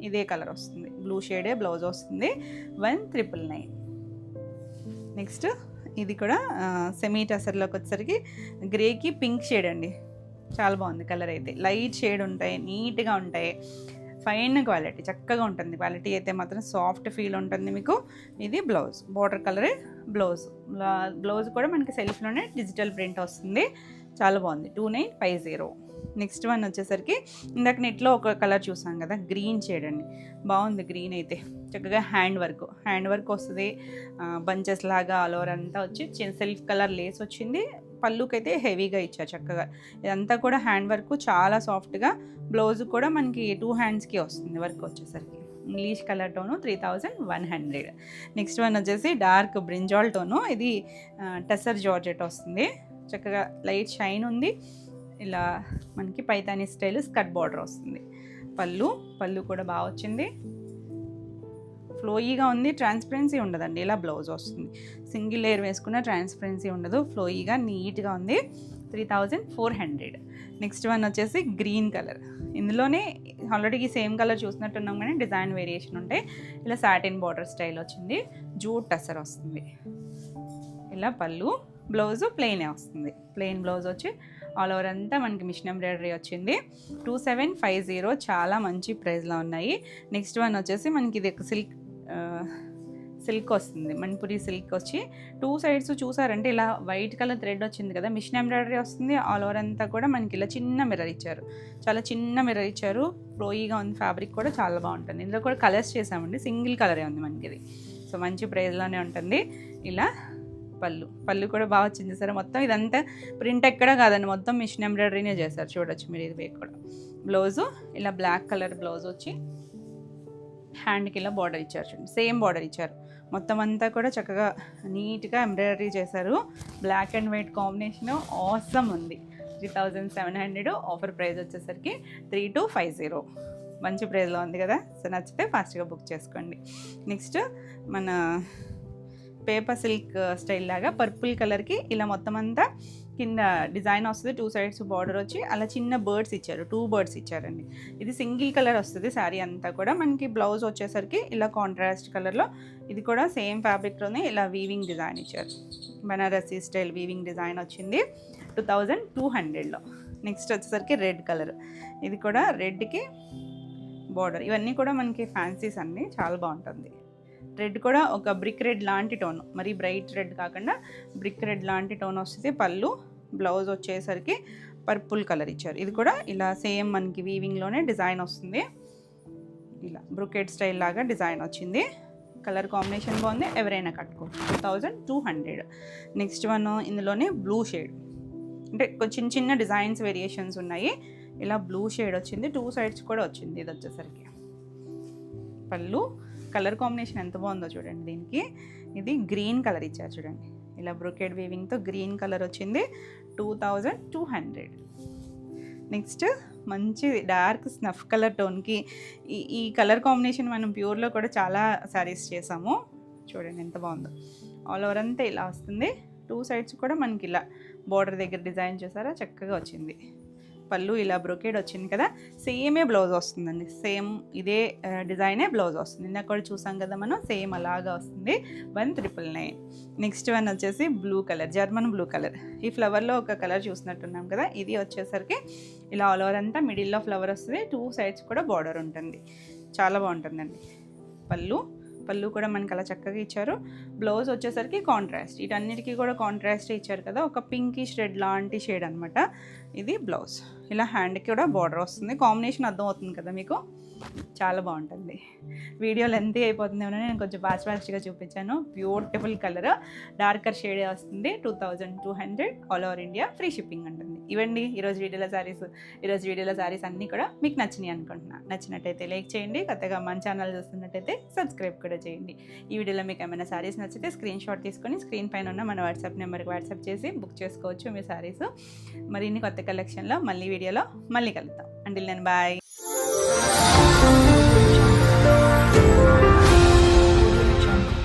ఇదే కలర్ వస్తుంది, బ్లూ షేడే బ్లౌజ్ వస్తుంది. 1999. నెక్స్ట్ ఇది కూడా సెమీ టసర్లోకి వచ్చేసరికి గ్రేకి పింక్ షేడ్ అండి. చాలా బాగుంది కలర్ అయితే. లైట్ షేడ్ ఉంటాయి, నీట్గా ఉంటాయి, ఫైన్ క్వాలిటీ, చక్కగా ఉంటుంది. క్వాలిటీ అయితే మాత్రం సాఫ్ట్ ఫీల్ ఉంటుంది మీకు. ఇది బ్లౌజ్, బార్డర్ కలరే బ్లౌజ్ కూడా మనకి సెల్ఫ్లోనే డిజిటల్ ప్రింట్ వస్తుంది. చాలా బాగుంది. 2950. నెక్స్ట్ వన్ వచ్చేసరికి ఇందాక నెట్లో ఒక కలర్ చూసాం కదా, గ్రీన్ షేడ్ అండి. బాగుంది గ్రీన్ అయితే. చక్కగా హ్యాండ్ వర్క్ వస్తుంది. బంచెస్ లాగా ఆల్ ఓవర్ అంతా వచ్చి సెల్ఫ్ కలర్ లేస్ వచ్చింది. పళ్ళుకి అయితే హెవీగా ఇచ్చారు చక్కగా. ఇదంతా కూడా హ్యాండ్ వర్క్, చాలా సాఫ్ట్గా. బ్లౌజ్ కూడా మనకి 2 హ్యాండ్స్కి వస్తుంది వర్క్ వచ్చేసరికి. English colour tone 3100. Next one వచ్చేసి డార్క్ బ్రింజాల్ టోను. ఇది టెసర్ జార్జెట్ వస్తుంది. చక్కగా లైట్ షైన్ ఉంది. ఇలా మనకి పైతానీ స్టైల్ స్కర్ట్ బార్డర్ వస్తుంది. పళ్ళు కూడా బాగా వచ్చింది. ఫ్లోయీగా ఉంది, ట్రాన్స్పరెన్సీ ఉండదండి. ఇలా బ్లౌజ్ వస్తుంది, సింగిల్ లేయర్ వేసుకున్న ట్రాన్స్పరెన్సీ ఉండదు, ఫ్లోయీగా నీట్గా ఉంది. 3400. నెక్స్ట్ వన్ వచ్చేసి గ్రీన్ కలర్. ఇందులోనే ఆల్రెడీ సేమ్ కలర్ చూసినట్టున్నాం కానీ డిజైన్ వేరియేషన్ ఉంటాయి. ఇలా సాటిన్ బార్డర్ స్టైల్ వచ్చింది, జూట్ టసర్ వస్తుంది. ఇలా పళ్ళు, బ్లౌజ్ ప్లెయినే వస్తుంది. ప్లెయిన్ బ్లౌజ్ వచ్చి ఆల్ ఓవర్ అంతా మనకి మిషన్ ఎంబ్రాయిడరీ వచ్చింది. 2750 చాలా మంచి ప్రైస్లో ఉన్నాయి. నెక్స్ట్ వన్ వచ్చేసి మనకి ఇది సిల్క్ వస్తుంది, మణిపురి సిల్క్ వచ్చి 2 సైడ్స్ చూసారంటే ఇలా వైట్ కలర్ థ్రెడ్ వచ్చింది కదా, మిషన్ ఎంబ్రాయిడరీ వస్తుంది. ఆల్ ఓవర్ అంతా కూడా మనకి ఇలా చిన్న మిర్రర్ ఇచ్చారు, చాలా చిన్న మిర్రర్ ఇచ్చారు. ఫ్లోయీగా ఉంది, ఫ్యాబ్రిక్ కూడా చాలా బాగుంటుంది. ఇందులో కూడా కలర్స్ చేసామండి, సింగిల్ కలరే ఉంది మనకి ఇది. సో మంచి ప్రైస్లోనే ఉంటుంది. ఇలా పళ్ళు కూడా బాగా వచ్చింది సరే. మొత్తం ఇదంతా ప్రింట్ ఎక్కడ కాదండి, మొత్తం మిషన్ ఎంబ్రాయిడరీనే చేశారు, చూడొచ్చు మీరు. ఇది కూడా బ్లౌజు ఇలా బ్లాక్ కలర్ బ్లౌజ్ వచ్చి హ్యాండ్కి ఇలా బార్డర్ ఇచ్చారు, చూడండి సేమ్ బార్డర్ ఇచ్చారు. మొత్తం అంతా కూడా చక్కగా నీట్గా ఎంబ్రాయిడరీ చేశారు. Black and white combination awesome ఉంది. 3700. ఆఫర్ ప్రైస్ వచ్చేసరికి 3250. మంచి ప్రైస్లో ఉంది కదా. సో నచ్చితే ఫాస్ట్గా బుక్ చేసుకోండి. నెక్స్ట్ మన పేపర్ సిల్క్ స్టైల్ లాగా పర్పుల్ కలర్కి ఇలా మొత్తం అంతా కింద డిజైన్ వస్తుంది, 2 సైడ్స్ బార్డర్ వచ్చి అలా చిన్న బర్డ్స్ ఇచ్చారు, 2 బర్డ్స్ ఇచ్చారండి. ఇది సింగిల్ కలర్ వస్తుంది శారీ అంతా కూడా. మనకి బ్లౌజ్ వచ్చేసరికి ఇలా కాంట్రాస్ట్ కలర్లో, ఇది కూడా సేమ్ ఫ్యాబ్రిక్లోనే ఇలా వీవింగ్ డిజైన్ ఇచ్చారు. బనారసీ స్టైల్ వీవింగ్ డిజైన్ వచ్చింది 2200లో. నెక్స్ట్ వచ్చేసరికి రెడ్ కలర్, ఇది కూడా రెడ్కి బార్డర్. ఇవన్నీ కూడా మనకి ఫ్యాన్సీస్ అన్నీ, చాలా బాగుంటుంది. రెడ్ కూడా ఒక బ్రిక్ రెడ్ లాంటి టోన్, మరి బ్రైట్ రెడ్ కాకుండా బ్రిక్ రెడ్ లాంటి టోన్ వస్తుంది. పళ్ళు, బ్లౌజ్ వచ్చేసరికి పర్పుల్ కలర్ ఇచ్చారు. ఇది కూడా ఇలా సేమ్ మనకి వీవింగ్లోనే డిజైన్ వస్తుంది, ఇలా బ్రొకెట్ స్టైల్ లాగా డిజైన్ వచ్చింది. కలర్ కాంబినేషన్ బాగుంది, ఎవరైనా కట్టుకోవచ్చు. 2200. నెక్స్ట్ వన్ ఇందులోనే బ్లూ షేడ్, అంటే చిన్న చిన్న డిజైన్స్ వేరియేషన్స్ ఉన్నాయి. ఇలా బ్లూ షేడ్ వచ్చింది, 2 సైడ్స్ కూడా వచ్చింది. ఇది వచ్చేసరికి పళ్ళు, కలర్ కాంబినేషన్ ఎంత బాగుందో చూడండి. దీనికి ఇది గ్రీన్ కలర్ ఇచ్చారు చూడండి, ఇలా బ్రొకెట్ వీవింగ్తో గ్రీన్ కలర్ వచ్చింది. 2200. నెక్స్ట్ మంచి డార్క్ స్నఫ్ కలర్ టోన్కి ఈ కలర్ కాంబినేషన్ మనం ప్యూర్లో కూడా చాలా శారీస్ చేసాము, చూడండి ఎంత బాగుందో. ఆల్ ఓవర్ అంతా ఇలా వస్తుంది, 2 సైడ్స్ కూడా మనకి ఇలా బార్డర్ దగ్గర డిజైన్ చేసారా, చక్కగా వచ్చింది. పళ్ళు ఇలా బ్రొకేడ్ వచ్చింది కదా, సేమే బ్లౌజ్ వస్తుందండి, సేమ్ ఇదే డిజైనే బ్లౌజ్ వస్తుంది. ఇందాక కూడా చూసాం కదా మనం, సేమ్ అలాగా వస్తుంది. 1999. నెక్స్ట్ వన్ వచ్చేసి blue colour, German blue colour. ఈ ఫ్లవర్లో ఒక కలర్ చూసినట్టున్నాం కదా, ఇది వచ్చేసరికి ఇలా ఆల్ ఓవర్ అంతా మిడిల్లో ఫ్లవర్ వస్తుంది, 2 సైడ్స్ కూడా బార్డర్ ఉంటుంది, చాలా బాగుంటుందండి. పళ్ళు కూడా మనకి అలా చక్కగా ఇచ్చారు. బ్లౌజ్ వచ్చేసరికి కాంట్రాస్ట్, వీటన్నిటికీ కూడా కాంట్రాస్ట్ ఇచ్చారు కదా, ఒక పింకిష్ రెడ్ లాంటి షేడ్ అనమాట. ఇది బ్లౌజ్. ఇలా హ్యాండ్కి కూడా బార్డర్ వస్తుంది. కాంబినేషన్ అర్థం అవుతుంది కదా మీకు, చాలా బాగుంటుంది. వీడియో లెంతీ అయిపోతుందేమో నేను కొంచెం ఫాస్ట్గా చూపించాను. బ్యూటిఫుల్ కలర్, డార్కర్ షేడే వస్తుంది. 2200. All over India free shipping ఉంటుంది. ఇవ్వండి ఈరోజు వీడియోలో శారీస్ అన్నీ కూడా మీకు నచ్చినాయి అనుకుంటున్నా. నచ్చినట్టయితే లైక్ చేయండి, కొత్తగా మన ఛానల్ చూస్తున్నట్టయితే సబ్స్క్రైబ్ కూడా చేయండి. ఈ వీడియోలో మీకు ఏమైనా శారీస్ నచ్చితే స్క్రీన్ షాట్ తీసుకొని స్క్రీన్ పైన ఉన్న మన వాట్సాప్ నెంబర్కి వాట్సాప్ చేసి బుక్ చేసుకోవచ్చు మీ శారీస్. మరిన్ని కొత్త కలెక్షన్లో మళ్ళీ వీడియోలో మళ్ళీ కలుద్దాం. Until then bye.